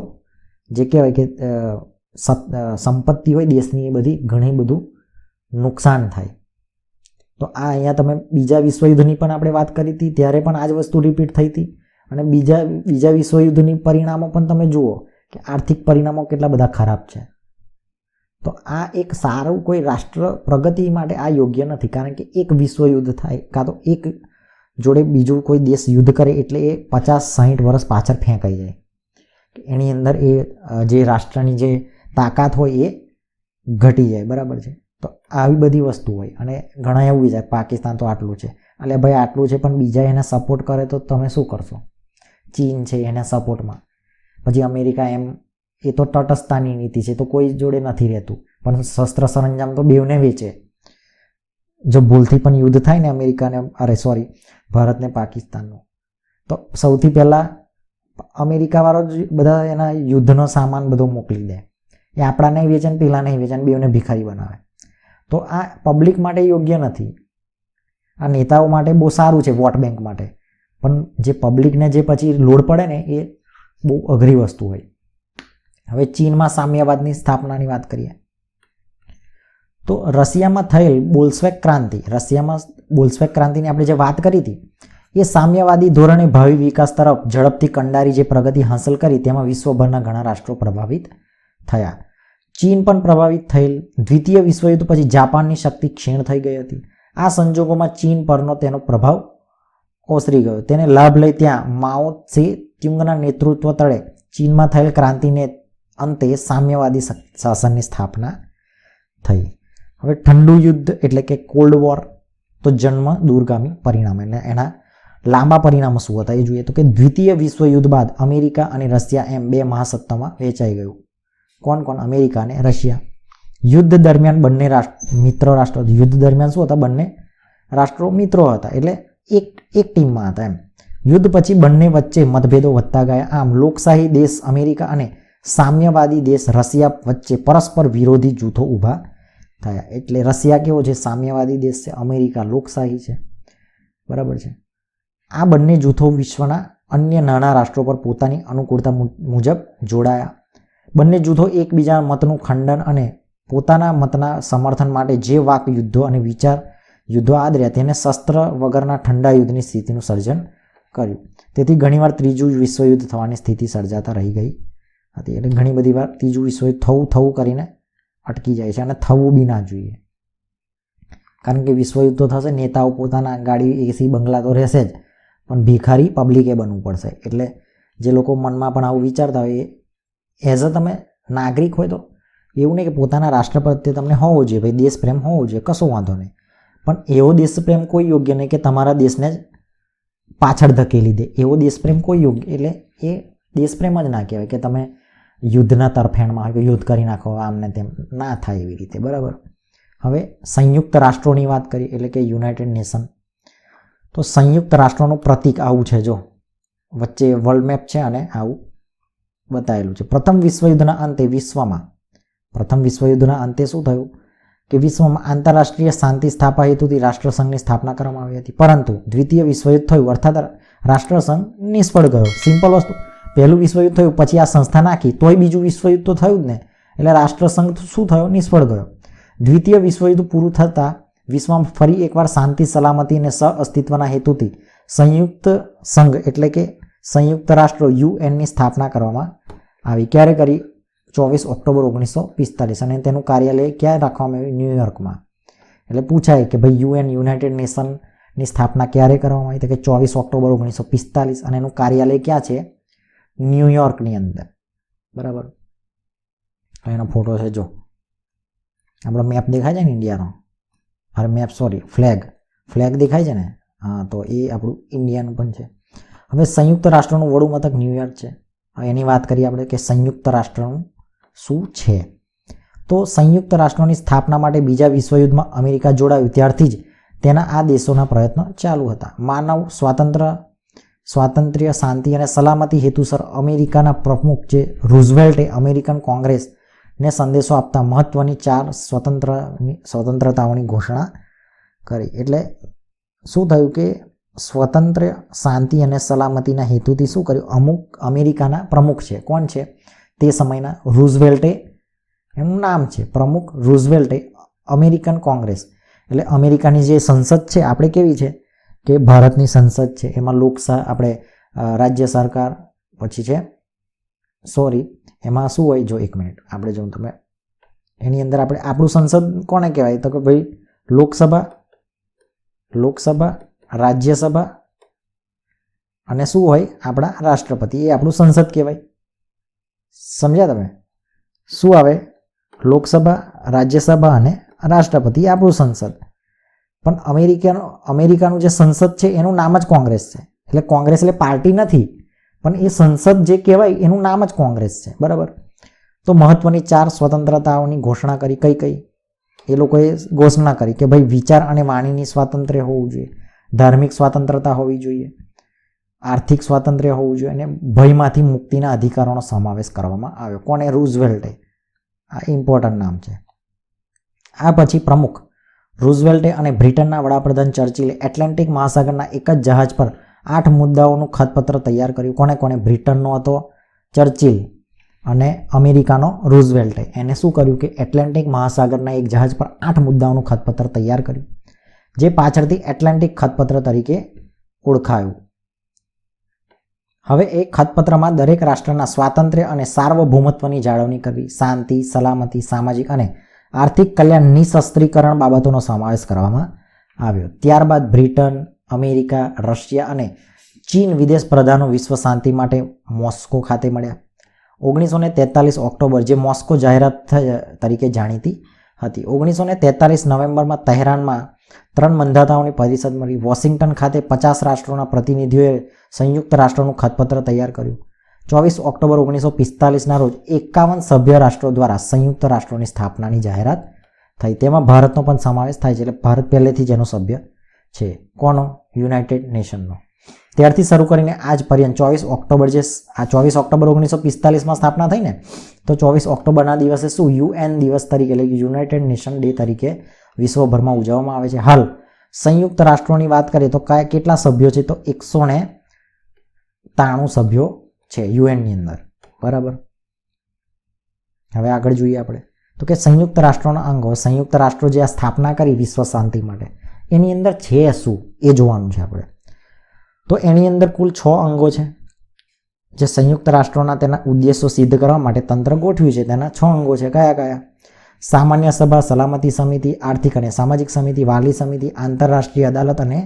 જે કહેવાય કે સંપત્તિ હોય દેશની એ બધી ઘણી બધું નુકસાન થાય. તો આ અહીંયા તમે બીજા વિશ્વયુદ્ધની પણ આપણે વાત કરી હતી, ત્યારે પણ આ જ વસ્તુ રિપીટ થઈ હતી. અને બીજા વિશ્વયુદ્ધની પરિણામો પણ તમે જુઓ કે આર્થિક પરિણામો કેટલા બધા ખરાબ છે. તો આ એક સારું કોઈ રાષ્ટ્ર પ્રગતિ માટે આ યોગ્ય નથી. કારણ કે એક વિશ્વયુદ્ધ થાય કાં તો એક જોડે બીજું કોઈ દેશ યુદ્ધ કરે એટલે એ 50-60 વર્ષ પાછળ ફેંકાઈ જાય. એની અંદર એ જે રાષ્ટ્રની જે તાકાત હોય એ ઘટી જાય. બરાબર છે. તો આવી બધી વસ્તુ હોય અને ઘણા એવું વિચારે પાકિસ્તાન તો આટલું છે, એટલે ભાઈ આટલું છે પણ બીજા એને સપોર્ટ કરે તો તમે શું કરશો? ચીન છે એના સપોર્ટમાં, પછી અમેરિકા, એમ એ તો તટસ્થતાની નીતિ છે, તો કોઈ જોડે નથી રહેતું, પણ શસ્ત્ર સરંજામ તો બેવને વેચે. જો ભૂલથી પણ યુદ્ધ થાય ને અમેરિકાને ભારતને પાકિસ્તાનનું, તો સૌથી પહેલાં અમેરિકાવાળો જ બધા એના યુદ્ધનો સામાન બધો મોકલી દે. એ આપણા નહીં વેચે ને પેલા નહીં વેચે, બેવને ભિખારી બનાવે. તો આ પબ્લિક માટે યોગ્ય નથી. આ નેતાઓ માટે બહુ સારું છે, વોટ બેંક માટે, પણ જે પબ્લિકને જે પછી લોડ પડે ને એ બહુ અઘરી વસ્તુ હોય. હવે ચીનમાં સામ્યવાદની સ્થાપનાની વાત કરીએ તો રશિયામાં થયેલ બોલ્શેવિક ક્રાંતિની આપણે જે વાત કરી હતી એ સામ્યવાદી ધોરણે ભાવિ વિકાસ તરફ ઝડપથી કંડારી જે પ્રગતિ હાંસલ કરી તેમાં વિશ્વભરના ઘણા રાષ્ટ્રો પ્રભાવિત થયા. ચીન પણ પ્રભાવિત થયેલ. દ્વિતીય વિશ્વયુદ્ધ પછી જાપાનની શક્તિ ક્ષીણ થઈ ગઈ હતી. આ સંજોગોમાં ચીન પરનો તેનો પ્રભાવ ઓસરી ગયો. તેને લાભ લઈ ત્યાં માઓ ત્સે ત્યુંગના નેતૃત્વ તળે ચીનમાં થયેલ ક્રાંતિને અંતે સામ્યવાદી શાસનની સ્થાપના થઈ. હવે ઠંડુ યુદ્ધ એટલે કે કોલ્ડ વોર તો જન્મ દૂરગામી પરિણામ, એટલે એના લાંબા પરિણામો શું હતા એ જોઈએ. તો કે દ્વિતીય વિશ્વયુદ્ધ બાદ અમેરિકા અને રશિયા એમ બે મહાસત્તામાં વહેંચાઈ ગયું. કોણ કોણ? અમેરિકા અને રશિયા. યુદ્ધ દરમિયાન બંને મિત્ર રાષ્ટ્રો, યુદ્ધ દરમિયાન શું હતા? બંને રાષ્ટ્રો મિત્રો હતા, એટલે એક ટીમમાં હતા એમ. યુદ્ધ પછી બંને વચ્ચે મતભેદો વધતા ગયા. આમ લોકશાહી દેશ અમેરિકા અને સામ્યવાદી દેશ રશિયા વચ્ચે પરસ્પર વિરોધી જૂથો ઊભા થયા. એટલે રશિયા કેવો છે? સામ્યવાદી દેશ છે, અમેરિકા લોકશાહી છે, બરાબર છે. આ બંને જૂથો વિશ્વના અન્ય નાના રાષ્ટ્રો પર પોતાની અનુકૂળતા મુજબ જોડાયા. બંને જૂથો એકબીજા મતનું ખંડન અને પોતાના મતના સમર્થન માટે જે વાક યુદ્ધો અને વિચાર યુદ્ધો આદર્યા તેને શસ્ત્ર વગરના ઠંડા યુદ્ધની સ્થિતિનું સર્જન કર્યું. તેથી ઘણીવાર ત્રીજું વિશ્વયુદ્ધ થવાની સ્થિતિ સર્જાતા રહી ગઈ હતી. એટલે ઘણી બધી વાર ત્રીજું વિશ્વયુદ્ધ થવું કરીને અટકી જાય છે, અને થવું બી ના જોઈએ, કારણ કે વિશ્વયુદ્ધ તો થશે, નેતાઓ પોતાના ગાડી એસી બંગલા તો રહેશે જ, પણ ભિખારી પબ્લિકે બનવું પડશે. એટલે જે લોકો મનમાં પણ આવું વિચારતા હોય, એઝ અ તમે નાગરિક હોય તો એવું નહીં કે પોતાના રાષ્ટ્ર પ્રત્યે તમને હોવો જોઈએ, ભાઈ દેશ પ્રેમ હોવો જોઈએ, કશો વાંધો નહીં, પણ એવો દેશ પ્રેમ કોઈ યોગ્ય નહીં કે તમારા દેશને જ પાછળ ધકેલી દે. એવો દેશ પ્રેમ કોઈ યોગ્ય, એટલે એ દેશ પ્રેમ જ ના કહેવાય કે તમે યુદ્ધના તરફેણમાં હોય કે યુદ્ધ કરી નાખો આમને તેમ, ના થાય એવી રીતે, બરાબર. હવે સંયુક્ત રાષ્ટ્રોની વાત કરી, એટલે કે યુનાઇટેડ નેશન. તો સંયુક્ત રાષ્ટ્રોનું પ્રતીક આવું છે, જો વચ્ચે વર્લ્ડ મેપ છે અને આવું બતાવેલું છે. પ્રથમ વિશ્વયુદ્ધના અંતે શું થયું કે વિશ્વમાં આંતરરાષ્ટ્રીય શાંતિ સ્થાપવા હેતુથી રાષ્ટ્રસંઘની સ્થાપના કરવામાં આવી હતી. પરંતુ દ્વિતીય વિશ્વયુદ્ધ થયું, અર્થાત રાષ્ટ્રસંઘ નિષ્ફળ ગયો. સિમ્પલ વસ્તુ, પહેલું વિશ્વયુદ્ધ થયું, પછી આ સંસ્થા નાખી તોય બીજું વિશ્વયુદ્ધ તો થયું જ ને, એટલે રાષ્ટ્રસંઘ શું થયો? નિષ્ફળ ગયો. દ્વિતીય વિશ્વયુદ્ધ પૂરું થતાં વિશ્વમાં ફરી એકવાર શાંતિ, સલામતી અને સહઅસ્તિત્વના હેતુથી સંયુક્ત સંઘ એટલે કે સંયુક્ત રાષ્ટ્રો યુએનની સ્થાપના કરવામાં આવી. ક્યારે કરી? 24 ઓક્ટોબર 1945, અને તેનું કાર્યાલય ક્યાં રાખવામાં આવ્યું? ન્યુયોર્કમાં. એટલે પૂછાય કે ભાઈ યુએન યુનાઇટેડ નેશનની સ્થાપના ક્યારે કરવામાં આવી? તો કે 24 ઓક્ટોબર 1945, અને એનું કાર્યાલય ક્યાં છે? ન્યુયોર્કની અંદર, બરાબર. એનો ફોટો છે, જો આપણો મેપ દેખાય છે ને ઇન્ડિયાનો, અરે મેપ સોરી ફ્લેગ દેખાય છે ને, હા, તો એ આપણું ઇન્ડિયાનું પણ છે. હવે સંયુક્ત રાષ્ટ્રનું વડું મથક ન્યુયોર્ક છે. એની વાત કરીએ આપણે કે સંયુક્ત રાષ્ટ્રનું શું છે. તો સંયુક્ત રાષ્ટ્રોની સ્થાપના માટે બીજા વિશ્વયુદ્ધમાં અમેરિકા જોડાયું ત્યારથી જ તેના આ દેશોના પ્રયત્નો ચાલુ હતા. માનવ સ્વાતંત્ર્ય, શાંતિ અને સલામતી હેતુસર અમેરિકાના પ્રમુખ જે રૂઝવેલ્ટે અમેરિકન કોંગ્રેસને સંદેશો આપતા મહત્વની 4 સ્વતંત્રતાઓની ઘોષણા કરી. એટલે શું થયું કે સ્વતંત્ર્ય, શાંતિ અને સલામતીના હેતુથી શું કર્યું? અમુક અમેરિકાના પ્રમુખ છે, કોણ છે તે સમયના? રૂઝવેલ્ટે, એનું નામ છે પ્રમુખ રૂઝવેલ્ટે અમેરિકન કોંગ્રેસ, એટલે અમેરિકાની જે સંસદ છે આપણે કેવી છે કે ભારતની સંસદ છે, એમાં લોકસભા, આપણે રાજ્ય સરકાર, પછી છે એમાં શું હોય? જો એક મિનિટ આપણે જો તમે એની અંદર આપણે આપણું સંસદ કોને કહેવાય? તો કે ભાઈ લોકસભા, રાજ્યસભા અને શું હોય? આપણા રાષ્ટ્રપતિ, એ આપણું સંસદ કહેવાય. સમજ્યા તમે? શું આવે? લોકસભા, રાજ્યસભા અને રાષ્ટ્રપતિ, એ આપણું સંસદ. પણ અમેરિકાનું જે સંસદ છે એનું નામ જ કોંગ્રેસ છે. એટલે કોંગ્રેસ એટલે પાર્ટી નથી, પણ એ સંસદ જે કહેવાય એનું નામ જ કોંગ્રેસ છે, બરાબર. તો મહત્વની 4 સ્વતંત્રતાઓની ઘોષણા કરી. કઈ? એ લોકોએ ઘોષણા કરી કે ભાઈ વિચાર અને વાણીની સ્વાતંત્ર્ય હોવું જોઈએ, ધાર્મિક સ્વતંત્રતા હોવી જોઈએ, આર્થિક સ્વાતંત્ર્ય હોવું જોઈએ, અને ભયમાંથી મુક્તિના અધિકારોનો સમાવેશ કરવામાં આવ્યો. કોને? રૂઝવેલ્ટે. આ ઇમ્પોર્ટન્ટ નામ છે. આ પછી પ્રમુખ રૂઝવેલ્ટે અને બ્રિટનના વડાપ્રધાન ચર્ચિલે એટલાન્ટિક મહાસાગરના એક જ જહાજ પર 8 મુદ્દાઓનું ખતપત્ર તૈયાર કર્યું. કોને? બ્રિટનનો હતો ચર્ચિલ અને અમેરિકાનો રૂઝવેલ્ટે. એને શું કર્યું કે એટલાન્ટિક મહાસાગરના એક જહાજ પર 8 મુદ્દાઓનું ખતપત્ર તૈયાર કર્યું, જે પાછળથી એટલાન્ટિક ખતપત્ર તરીકે ઓળખાયું. હવે એ ખતપત્રમાં દરેક રાષ્ટ્રના સ્વાતંત્ર્ય અને સાર્વભૌમત્વની જાળવણી કરવી, શાંતિ, સલામતી, સામાજિક અને આર્થિક કલ્યાણ, નિશસ્ત્રીકરણ બાબતોનો સમાવેશ કરવામાં આવ્યો. ત્યારબાદ બ્રિટન, અમેરિકા, રશિયા અને ચીન વિદેશ પ્રધાનો વિશ્વ શાંતિ માટે મોસ્કો ખાતે મળ્યા. 1943 ઓક્ટોબર, જે મોસ્કો જાહેરાત તરીકે જાણીતી હતી. 1943 નવેમ્બરમાં તહેરાનમાં 3 મંધાતાઓની પરિષદ મળી. વોશિંગ્ટન ખાતે 50 રાષ્ટ્રોના પ્રતિનિધિઓએ સંયુક્ત રાષ્ટ્રનું ખતપત્ર તૈયાર કર્યું. 24 ઓક્ટોબર 1945ના રોજ 51 સભ્ય રાષ્ટ્રો દ્વારા સંયુક્ત રાષ્ટ્રોની સ્થાપનાની જાહેરાત થઈ. તેમાં ભારતનો પણ સમાવેશ થાય છે. એટલે ભારત પહેલેથી જ એનો સભ્ય છે. કોનો? યુનાઇટેડ નેશનનો. ત્યારથી શરૂ કરીને આજ પર્યંત 24 ઓક્ટોબર 1945માં સ્થાપના થઈ ને, તો 24 ઓક્ટોબરના દિવસે શું UN દિવસ તરીકે એટલે યુનાઇટેડ નેશન ડે તરીકે વિશ્વભરમાં ઉજવવામાં આવે છે. હાલ સંયુક્ત રાષ્ટ્રોની વાત કરીએ તો કેટલા સભ્યો છે? તો 193 સભ્યો છે યુએનની અંદર. બરાબર. હવે આગળ જોઈએ આપણે તો કે સંયુક્ત રાષ્ટ્રોના અંગો. સંયુક્ત રાષ્ટ્રો જે આ સ્થાપના કરી વિશ્વ શાંતિ માટે, એની અંદર છે શું એ જોવાનું છે આપણે. તો એની અંદર કુલ 6 અંગો છે જે સંયુક્ત રાષ્ટ્રોના તેના ઉદ્દેશો સિદ્ધ કરવા માટે તંત્ર ગોઠવ્યું છે. તેના 6 અંગો છે. કયા કયા? સામાન્ય સભા, સલામતી સમિતિ, આર્થિક અને સામાજિક સમિતિ, વાલી સમિતિ, આંતરરાષ્ટ્રીય અદાલત અને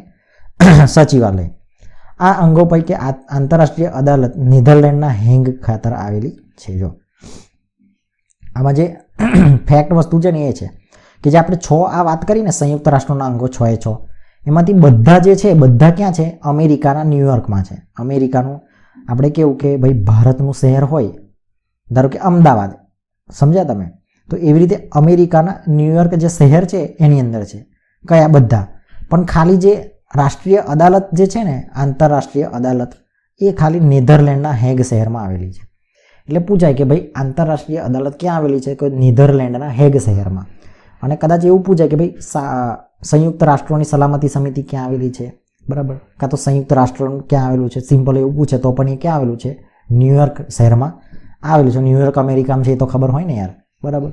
સચિવાલય. આ અંગો પૈકી આંતરરાષ્ટ્રીય અદાલત નેધરલેન્ડના હેગ ખાતે આવેલી છે. જો આમાં જે ફેક્ટ વસ્તુ છે ને એ છે કે જે આપણે 6 આ વાત કરીને સંયુક્ત રાષ્ટ્રોના અંગો 6 એ 6, એમાંથી બધા જે છે બધા ક્યાં છે? અમેરિકાના ન્યુયોર્કમાં છે. અમેરિકાનું આપણે કેવું કે ભાઈ ભારતનું શહેર હોય, ધારો કે અમદાવાદ, સમજ્યા તમે? તો એવી રીતે અમેરિકાના ન્યુયોર્ક જે શહેર છે એની અંદર છે. કયા? બધા. પણ ખાલી જે રાષ્ટ્રીય અદાલત જે છે ને, આંતરરાષ્ટ્રીય અદાલત, એ ખાલી નેધરલેન્ડના હેગ શહેરમાં આવેલી છે. એટલે પૂછાય કે ભાઈ આંતરરાષ્ટ્રીય અદાલત ક્યાં આવેલી છે? કે નેધરલેન્ડના હેગ શહેરમાં. અને કદાચ એવું પૂછાય કે ભાઈ સંયુક્ત રાષ્ટ્રોની સલામતી સમિતિ ક્યાં આવેલી છે? બરાબર. કાં તો સંયુક્ત રાષ્ટ્ર ક્યાં આવેલું છે? સિમ્પલ એવું પૂછે તો પણ એ ક્યાં આવેલું છે? ન્યુયોર્ક શહેરમાં આવેલું છે. ન્યુયોર્ક અમેરિકામાં છે એ તો ખબર હોય ને યાર. બરાબર.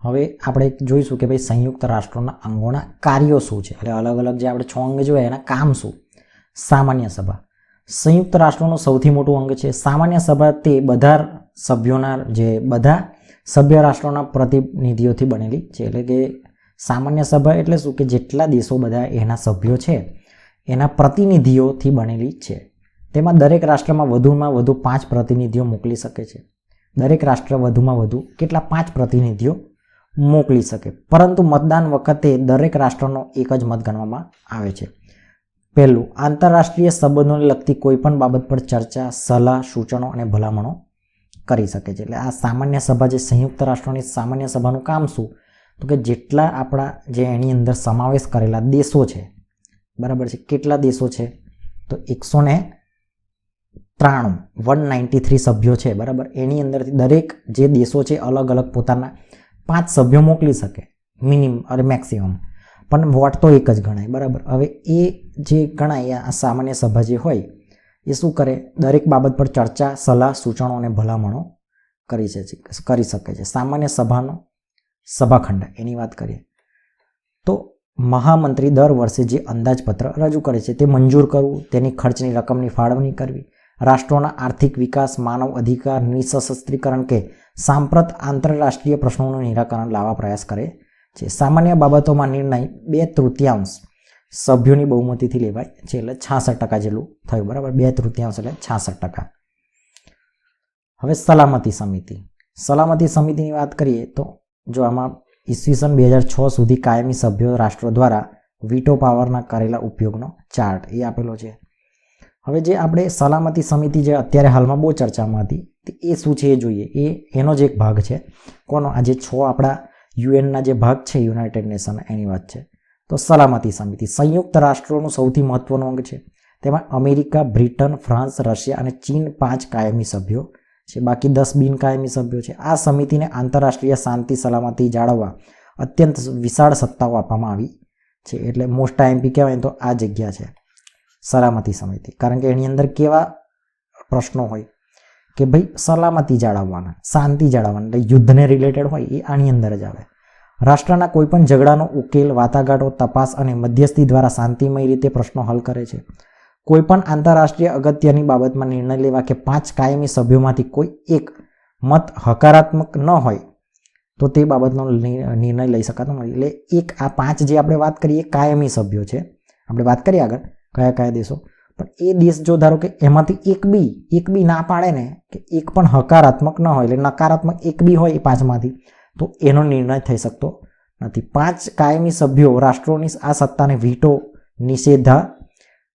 હવે આપણે જોઈશું કે ભાઈ સંયુક્ત રાષ્ટ્રોના અંગોના કાર્યો શું છે. એટલે અલગ અલગ જે આપણે 6 અંગ જોઈએ એના કામ શું. સામાન્ય સભા સંયુક્ત રાષ્ટ્રોનું સૌથી મોટું અંગ છે. સામાન્ય સભા તે બધા સભ્યોના જે બધા સભ્ય રાષ્ટ્રોના પ્રતિનિધિઓથી બનેલી છે. એટલે કે સામાન્ય સભા એટલે શું કે જેટલા દેશો બધા એના સભ્યો છે એના પ્રતિનિધિઓથી બનેલી છે. તેમાં દરેક રાષ્ટ્રમાં વધુમાં વધુ 5 પ્રતિનિધિઓ મોકલી શકે છે. દરેક રાષ્ટ્ર વધુમાં વધુ કેટલા? 5 પ્રતિનિધિઓ મોકલી શકે. પરંતુ મતદાન વખતે દરેક રાષ્ટ્રનો એક જ મત ગણવામાં આવે છે. પહેલું, આંતરરાષ્ટ્રીય સંબંધોને લગતી કોઈ પણ બાબત પર ચર્ચા, સલાહ, સૂચનો અને ભલામણો કરી શકે છે. એટલે આ સામાન્ય સભા જે સંયુક્ત રાષ્ટ્રોની સામાન્ય સભાનું કામ શું? તો કે જેટલા આપણા જે એની અંદર સમાવેશ કરેલા દેશો છે, બરાબર છે, કેટલા દેશો છે? તો 193 સભ્યો છે. બરાબર. એની અંદરથી દરેક જે દેશો છે અલગ અલગ પોતાના 5 સભ્યો મોકલી શકે મિનિમમ અને મેક્સિમમ, પણ વોટ તો એક જ ગણાય. બરાબર. હવે એ જે ગણાય આ સામાન્ય સભા જે હોય એ શું કરે? દરેક બાબત પર ચર્ચા, સલાહ, સૂચનો અને ભલામણો કરી શકે છે. સામાન્ય સભાનો સભાખંડ એની વાત કરીએ તો મહામંત્રી દર વર્ષે જે અંદાજપત્ર રજૂ કરે છે તે મંજૂર કરવું, તેની ખર્ચની રકમની ફાળવણી કરવી, રાષ્ટ્રોના આર્થિક વિકાસ, માનવ અધિકાર, નિઃશસ્ત્રીકરણ કે સાંપ્રત આંતરરાષ્ટ્રીય પ્રશ્નોનું નિરાકરણ લાવવા પ્રયાસ કરે છે. સામાન્ય બાબતોમાં નિર્ણય 2/3 સભ્યોની બહુમતીથી લેવાય છે. એટલે 66% જેટલું થયું. બરાબર. 2/3 એટલે 66%. હવે સલામતી સમિતિ. સલામતી સમિતિની વાત કરીએ તો જો આમાં ઈસવીસન 2006 સુધી કાયમી સભ્યો રાષ્ટ્રો દ્વારા વીટો પાવરના કરેલા ઉપયોગનો ચાર્ટ એ આપેલો છે. હવે જે આપણે સલામતી સમિતિ જે અત્યારે હાલમાં બહુ ચર્ચામાં હતી એ શું છે એ જોઈએ. એનો જ એક ભાગ છે. કોનો? આ જે 6 આપણા યુએનના જે ભાગ છે યુનાઇટેડ નેશન એની વાત છે. તો સલામતી સમિતિ સંયુક્ત રાષ્ટ્રોનું સૌથી મહત્વનું અંગ છે. તેમાં અમેરિકા, બ્રિટન, ફ્રાન્સ, રશિયા અને ચીન 5 કાયમી સભ્યો છે. બાકી 10 બિનકાયમી સભ્યો છે. આ સમિતિને આંતરરાષ્ટ્રીય શાંતિ સલામતી જાળવવા અત્યંત વિશાળ સત્તાઓ આપવામાં આવી છે. એટલે મોસ્ટ આઈએમપી કહેવાય તો આ જગ્યા છે સલામતી સમિતિ. કારણ કે એની અંદર કેવા પ્રશ્નો હોય કે ભાઈ સલામતી જાળવવાના, શાંતિ જાળવવાના, એટલે યુદ્ધને રિલેટેડ હોય એ આની અંદર જ આવે. રાષ્ટ્રના કોઈપણ ઝઘડાનો ઉકેલ, વાટાઘાટો, તપાસ અને મધ્યસ્થી દ્વારા શાંતિમય રીતે પ્રશ્નો હલ કરે છે. કોઈપણ આંતરરાષ્ટ્રીય અગત્યની બાબતમાં નિર્ણય લેવા કે 5 કાયમી સભ્યોમાંથી કોઈ એક મત હકારાત્મક ન હોય તો તે બાબતનો નિર્ણય લઈ શકાતો નથી. એટલે એક આ 5 જે આપણે વાત કરીએ કાયમી સભ્યો છે. આપણે વાત કરીએ આગળ કયા કયા દેશો, પણ એ દેશ જો ધારો કે એમાંથી એક બી ના પાડે ને, કે એક પણ હકારાત્મક ન હોય, એટલે નકારાત્મક એક બી હોય એ 5માંથી, તો એનો નિર્ણય થઈ શકતો નથી. 5 કાયમી સભ્યો રાષ્ટ્રોની આ સત્તાને વીટો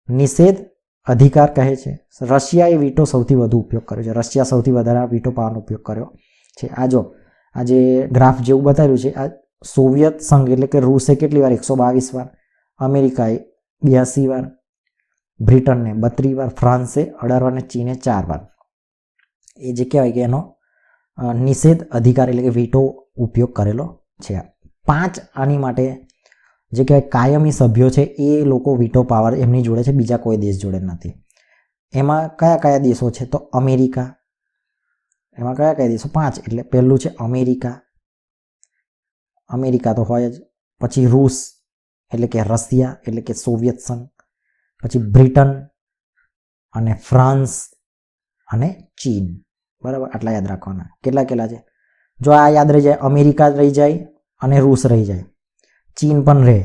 નિષેધ અધિકાર કહે છે. રશિયાએ વીટો સૌથી વધુ ઉપયોગ કર્યો છે. રશિયા સૌથી વધારે વીટો પાવરનો ઉપયોગ કર્યો છે. આ જે ગ્રાફ જેવું બતાવ્યું છે, આ સોવિયત સંઘ એટલે કે રૂસે કેટલી વાર? 122 વાર, અમેરિકાએ 82 વાર, બ્રિટનને 32 વાર, ફ્રાન્સે 18 વાર અને ચીને 4 વાર. એ જે કહેવાય કે એનો નિષેધ અધિકાર એટલે કે વીટો ઉપયોગ કરેલો છે. 5 આની માટે જે કહેવાય કાયમી સભ્યો છે એ લોકો વીટો પાવર એમની જોડે છે, બીજા કોઈ દેશ જોડે નથી. એમાં કયા કયા દેશો છે? તો અમેરિકા. એમાં કયા કયા દેશો? 5. એટલે પહેલું છે અમેરિકા તો હોય જ. પછી રૂસ એટલે કે રશિયા એટલે કે સોવિયત સંઘ, પછી બ્રિટન અને ફ્રાન્સ અને ચીન. બરાબર, આટલા યાદ રાખવાના. કેટલા છે? જો આ યાદ રહી જાય, અમેરિકા રહી જાય અને રૂસ રહી જાય, ચીન પણ રહે,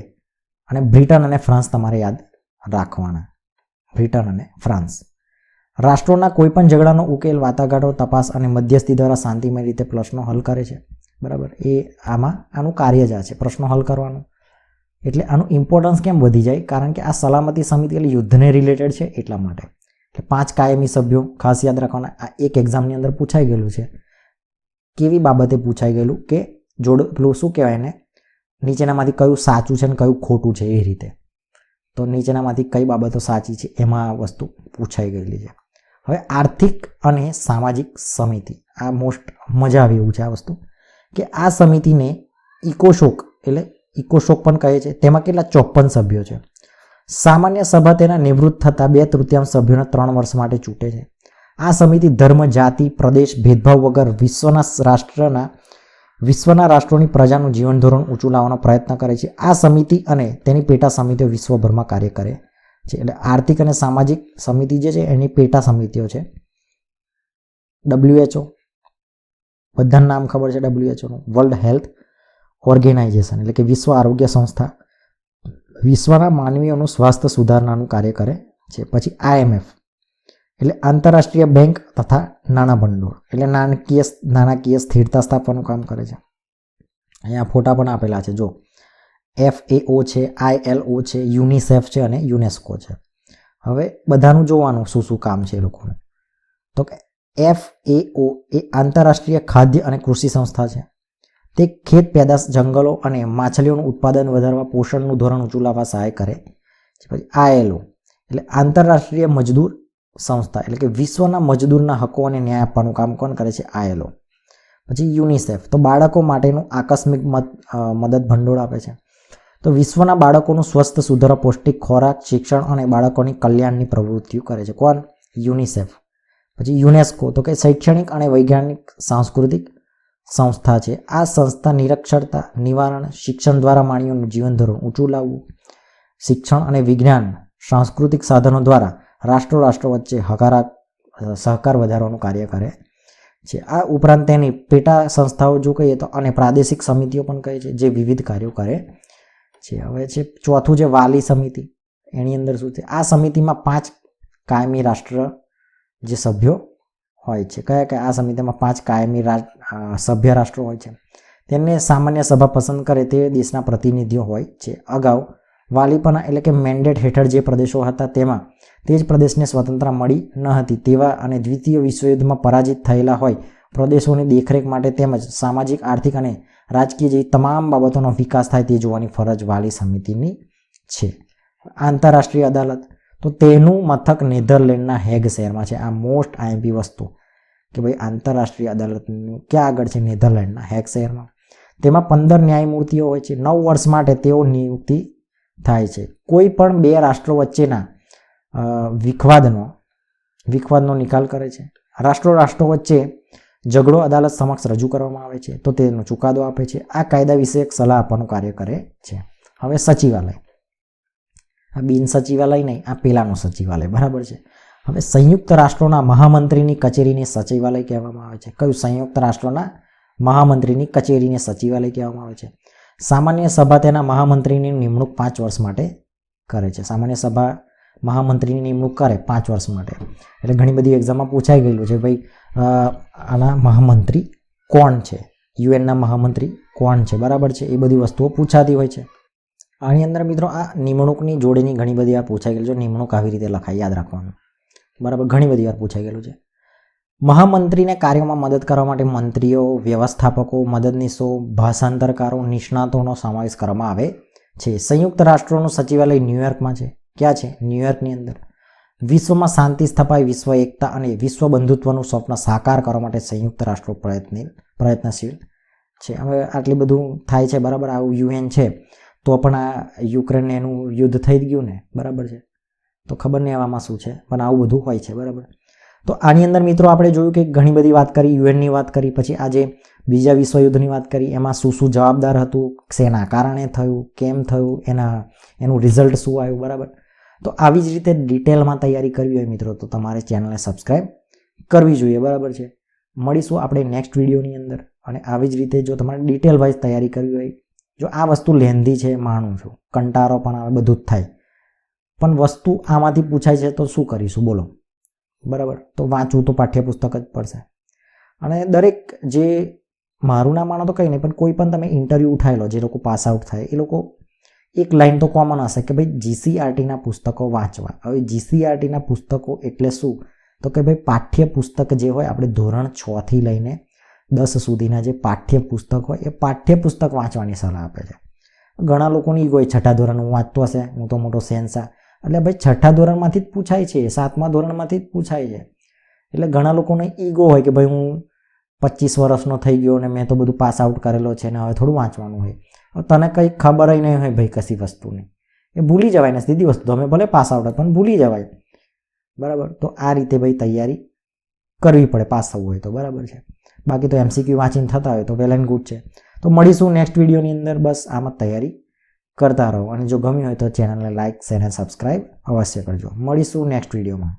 અને બ્રિટન અને ફ્રાન્સ તમારે યાદ રાખવાના. બ્રિટન અને ફ્રાન્સ. રાષ્ટ્રોના કોઈ પણ ઝઘડાનો ઉકેલ, વાટાઘાટો, તપાસ અને મધ્યસ્થી દ્વારા શાંતિમય રીતે પ્રશ્નો હલ કરે છે. બરાબર, એ આનું કાર્ય જ આ છે, પ્રશ્નો હલ કરવાનું. એટલે આનું ઇમ્પોર્ટન્સ કેમ વધી જાય? કારણ કે આ સલામતી સમિતિ એટલે યુદ્ધને રિલેટેડ છે એટલા માટે. એટલે 5 કાયમી સભ્યો ખાસ યાદ રાખવાના. આ એક એક્ઝામની અંદર પૂછાઈ ગયેલું છે. કેવી બાબતે પૂછાઈ ગયેલું? કે પેલું શું કહેવાય ને, નીચેનામાંથી કયું સાચું છે ને કયું ખોટું છે, એ રીતે. તો નીચેનામાંથી કઈ બાબતો સાચી છે એમાં આ વસ્તુ પૂછાઈ ગયેલી છે. હવે આર્થિક અને સામાજિક સમિતિ, આ મોસ્ટ મજા આવે એવું છે આ વસ્તુ, કે આ સમિતિને ઇકોશોક પણ કહે છે. તેમાં કેટલા? 54 સભ્યો છે. સામાન્ય સભા તેના નિવૃત્ત થતા 2/3 સભ્યોને 3 વર્ષ માટે ચૂંટે છે. આ સમિતિ ધર્મ, જાતિ, પ્રદેશ ભેદભાવ વગર વિશ્વના રાષ્ટ્રોની પ્રજાનું જીવન ધોરણ ઊંચું લાવવાનો પ્રયત્ન કરે છે. આ સમિતિ અને તેની પેટા સમિતિઓ વિશ્વભરમાં કાર્ય કરે છે. એટલે આર્થિક અને સામાજિક સમિતિ જે છે એની પેટા સમિતિઓ છે. WHO, બધાનું નામ ખબર છે WHO નું. વર્લ્ડ હેલ્થ ઓર્ગેનાઇઝેશન એટલે કે વિશ્વ આરોગ્ય સંસ્થા વિશ્વના માનવીઓનું સ્વાસ્થ્ય સુધારણાનું કાર્ય કરે છે. પછી IMF એટલે આંતરરાષ્ટ્રીય બેંક તથા નાણાં ભંડોળ એટલે નાણાકીય સ્થિરતા સ્થાપવાનું કામ કરે છે. અહીંયા ફોટા પણ આપેલા છે. જો FAO છે, ILO છે, યુનિસેફ છે અને યુનેસ્કો છે. હવે બધાનું જોવાનું શું કામ છે એ લોકોનું. તો કે FAO એ આંતરરાષ્ટ્રીય ખાદ્ય અને કૃષિ સંસ્થા છે. તે ખેત પેદાશ, જંગલો અને માછલીઓનું ઉત્પાદન વધારવા, પોષણનું ધોરણ ઊંચું લાવવા સહાય કરે છે. પછી ILO એટલે આંતરરાષ્ટ્રીય મજદૂર સંસ્થા એટલે કે વિશ્વના મજદૂરના હકો અને ન્યાય આપવાનું કામ કોણ કરે છે? ILO. પછી યુનિસેફ તો બાળકો માટેનું આકસ્મિક મદદ ભંડોળ આપે છે. તો વિશ્વના બાળકોનું સ્વસ્થ, સુધારા, પૌષ્ટિક ખોરાક, શિક્ષણ અને બાળકોની કલ્યાણની પ્રવૃત્તિઓ કરે છે. કોણ? યુનિસેફ. પછી યુનેસ્કો તો કે શૈક્ષણિક અને વૈજ્ઞાનિક સાંસ્કૃતિક સંસ્થા છે. આ સંસ્થા નિરક્ષરતા નિવારણ, શિક્ષણ દ્વારા માનવીઓનું જીવન ધોરણ ઊંચું લાવવું, શિક્ષણ અને વિજ્ઞાન, સાંસ્કૃતિક સાધનો દ્વારા રાષ્ટ્રો વચ્ચે સહકાર વધારવાનું કાર્ય કરે છે. આ ઉપરાંત તેની પેટા સંસ્થાઓ જો કહીએ તો અને પ્રાદેશિક સમિતિઓ પણ કહે છે, જે વિવિધ કાર્યો કરે છે. હવે છે ચોથું છે વાલી સમિતિ. એની અંદર શું છે? આ સમિતિમાં 5 કાયમી રાષ્ટ્ર જે સભ્યો હોય છે. કયા આ સમિતિમાં 5 કાયમી સભ્ય રાષ્ટ્રો હોય છે. તેમને સામાન્ય સભા પસંદ કરે તે દેશના પ્રતિનિધિઓ હોય છે. અગાઉ વાલીપના એટલે કે મેન્ડેટ હેઠળ જે પ્રદેશો હતા તેમાં તે જ પ્રદેશને સ્વતંત્રતા મળી ન હતી તેવા અને દ્વિતીય વિશ્વયુદ્ધમાં પરાજિત થયેલા હોય પ્રદેશોની દેખરેખ માટે તેમજ સામાજિક, આર્થિક અને રાજકીય જેવી તમામ બાબતોનો વિકાસ થાય તે જોવાની ફરજ વાલી સમિતિની છે. આંતરરાષ્ટ્રીય અદાલત તો તેનું મથક નેધરલેન્ડના હેગ શહેરમાં છે. આ મોસ્ટ IMP વસ્તુ કે ભાઈ આંતરરાષ્ટ્રીય અદાલતનું ક્યાં આગળ છે? નેધરલેન્ડના હેગ શહેરમાં. તેમાં 15 ન્યાયમૂર્તિઓ હોય છે. 9 વર્ષ માટે તેઓ નિયુક્તિ થાય છે. કોઈ પણ 2 રાષ્ટ્રો વચ્ચેના વિખવાદનો નિકાલ કરે છે. રાષ્ટ્રો વચ્ચે ઝઘડો અદાલત સમક્ષ રજૂ કરવામાં આવે છે તો તેનો ચુકાદો આપે છે. આ કાયદા વિશે એક સલાહ આપવાનું કાર્ય કરે છે. હવે સચિવાલય, આ બિન સચિવાલય નહીં, આ પેલાનું સચિવાલય. બરાબર છે. હવે સંયુક્ત રાષ્ટ્રોના મહામંત્રીની કચેરીને સચિવાલય કહેવામાં આવે છે. કયું? સંયુક્ત રાષ્ટ્રોના મહામંત્રીની કચેરીને સચિવાલય કહેવામાં આવે છે. સામાન્ય સભા તેના મહામંત્રીની નિમણૂક 5 વર્ષ માટે કરે છે. સામાન્ય સભા મહામંત્રીની નિમણૂક કરે 5 વર્ષ માટે. એટલે ઘણી બધી એક્ઝામમાં પૂછાઈ ગયેલું છે ભાઈ આના મહામંત્રી કોણ છે, યુએનના મહામંત્રી કોણ છે, બરાબર છે. એ બધી વસ્તુઓ પૂછાતી હોય છે. આની અંદર મિત્રો આ નિમણૂકની જોડેની ઘણી બધી આ પૂછાઈ ગયેલું છે. નિમણૂક આવી રીતે લખાય, યાદ રાખવાનું, બરાબર. ઘણી બધી વાર પૂછાઈ ગયેલું છે. મહામંત્રીને કાર્યોમાં મદદ કરવા માટે મંત્રીઓ, વ્યવસ્થાપકો, મદદનીશો, ભાષાંતરકારો, નિષ્ણાતોનો સમાવેશ કરવામાં આવે છે. સંયુક્ત રાષ્ટ્રોનું સચિવાલય ન્યુયોર્કમાં છે. ક્યાં છે? ન્યુયોર્કની અંદર. વિશ્વમાં શાંતિ સ્થપાય, વિશ્વ એકતા અને વિશ્વ બંધુત્વનું સ્વપ્ન સાકાર કરવા માટે સંયુક્ત રાષ્ટ્રો પ્રયત્નશીલ છે. હવે આટલી બધું થાય છે, બરાબર. આવું યુએન છે તો પણ આ યુક્રેનને એનું યુદ્ધ થઈ ગયું ને, બરાબર છે. તો ખબર નહીં આવામાં શું છે, પણ આવું બધું હોય છે, બરાબર. તો આની અંદર મિત્રો આપણે જોયું કે ઘણી બધી વાત કરી, યુએનની વાત કરી, પછી આજે બીજા વિશ્વયુદ્ધની વાત કરી, એમાં શું શું જવાબદાર હતું, શેના કારણે થયું, કેમ થયું, એનું રિઝલ્ટ શું આવ્યું, બરાબર. તો આવી જ રીતે ડિટેલમાં તૈયારી કરવી હોય મિત્રો તો તમારે ચેનલને સબસ્ક્રાઈબ કરવી જોઈએ, બરાબર છે. મળીશું આપણે નેક્સ્ટ વિડીયોની અંદર. અને આવી જ રીતે જો તમારે ડિટેલ વાઇઝ તૈયારી કરવી હોય, જો આ વસ્તુ લેન્ધી છે, માનું છું, કંટાળો પણ આવે, બધું જ થાય, પણ વસ્તુ આમાંથી પૂછાય છે તો શું કરીશું બોલો, બરાબર. તો વાંચવું તો પાઠ્યપુસ્તક જ પડશે. અને દરેક જે મારું ના માનો તો કંઈ નહીં, પણ કોઈ પણ તમે ઇન્ટરવ્યૂ ઉઠાવી લો, જે લોકો પાસ આઉટ થાય એ લોકો એક લાઈન તો કોમન હશે કે ભાઈ જીસીઆરટીના પુસ્તકો વાંચવા. હવે જીસીઆરટીના પુસ્તકો એટલે શું? તો કે ભાઈ પાઠ્યપુસ્તક જે હોય, આપણે ધોરણ 6 થી લઈને 10 સુધીના જે પાઠ્યપુસ્તક હોય એ પાઠ્યપુસ્તક વાંચવાની સલાહ આપે છે. ઘણા લોકોની ઈગો હોય, 6ઠા ધોરણ હું વાંચતો હશે, હું તો મોટો સેન્સા. એટલે ભાઈ 6ઠા ધોરણમાંથી જ પૂછાય છે, 7મા ધોરણમાંથી જ પૂછાય છે. એટલે ઘણા લોકોને ઈગો હોય કે ભાઈ હું 25 વર્ષનો થઈ ગયો ને મેં તો બધું પાસ આઉટ કરેલો છે ને હવે થોડું વાંચવાનું હોય. તને કંઈ ખબર નહીં હોય ભાઈ કશી વસ્તુની, એ ભૂલી જવાય ને. સીધી વસ્તુ, તમે ભલે પાસ આઉટ હોય પણ ભૂલી જવાય, બરાબર. તો આ રીતે ભાઈ તૈયારી કરવી પડે પાસ થવું હોય તો, બરાબર છે. બાકી તો MCQ વાંચીને થતા હોય તો વેલ એન્ડ ગુડ છે. તો મળીશું નેક્સ્ટ વિડીયોની અંદર. બસ આમ જ તૈયારી કરતા રહો. અને જો ગમ્યું હોય તો ચેનલને લાઇક, શેર અને સબસ્ક્રાઈબ અવશ્ય કરજો. મળીશું નેક્સ્ટ વિડીયોમાં.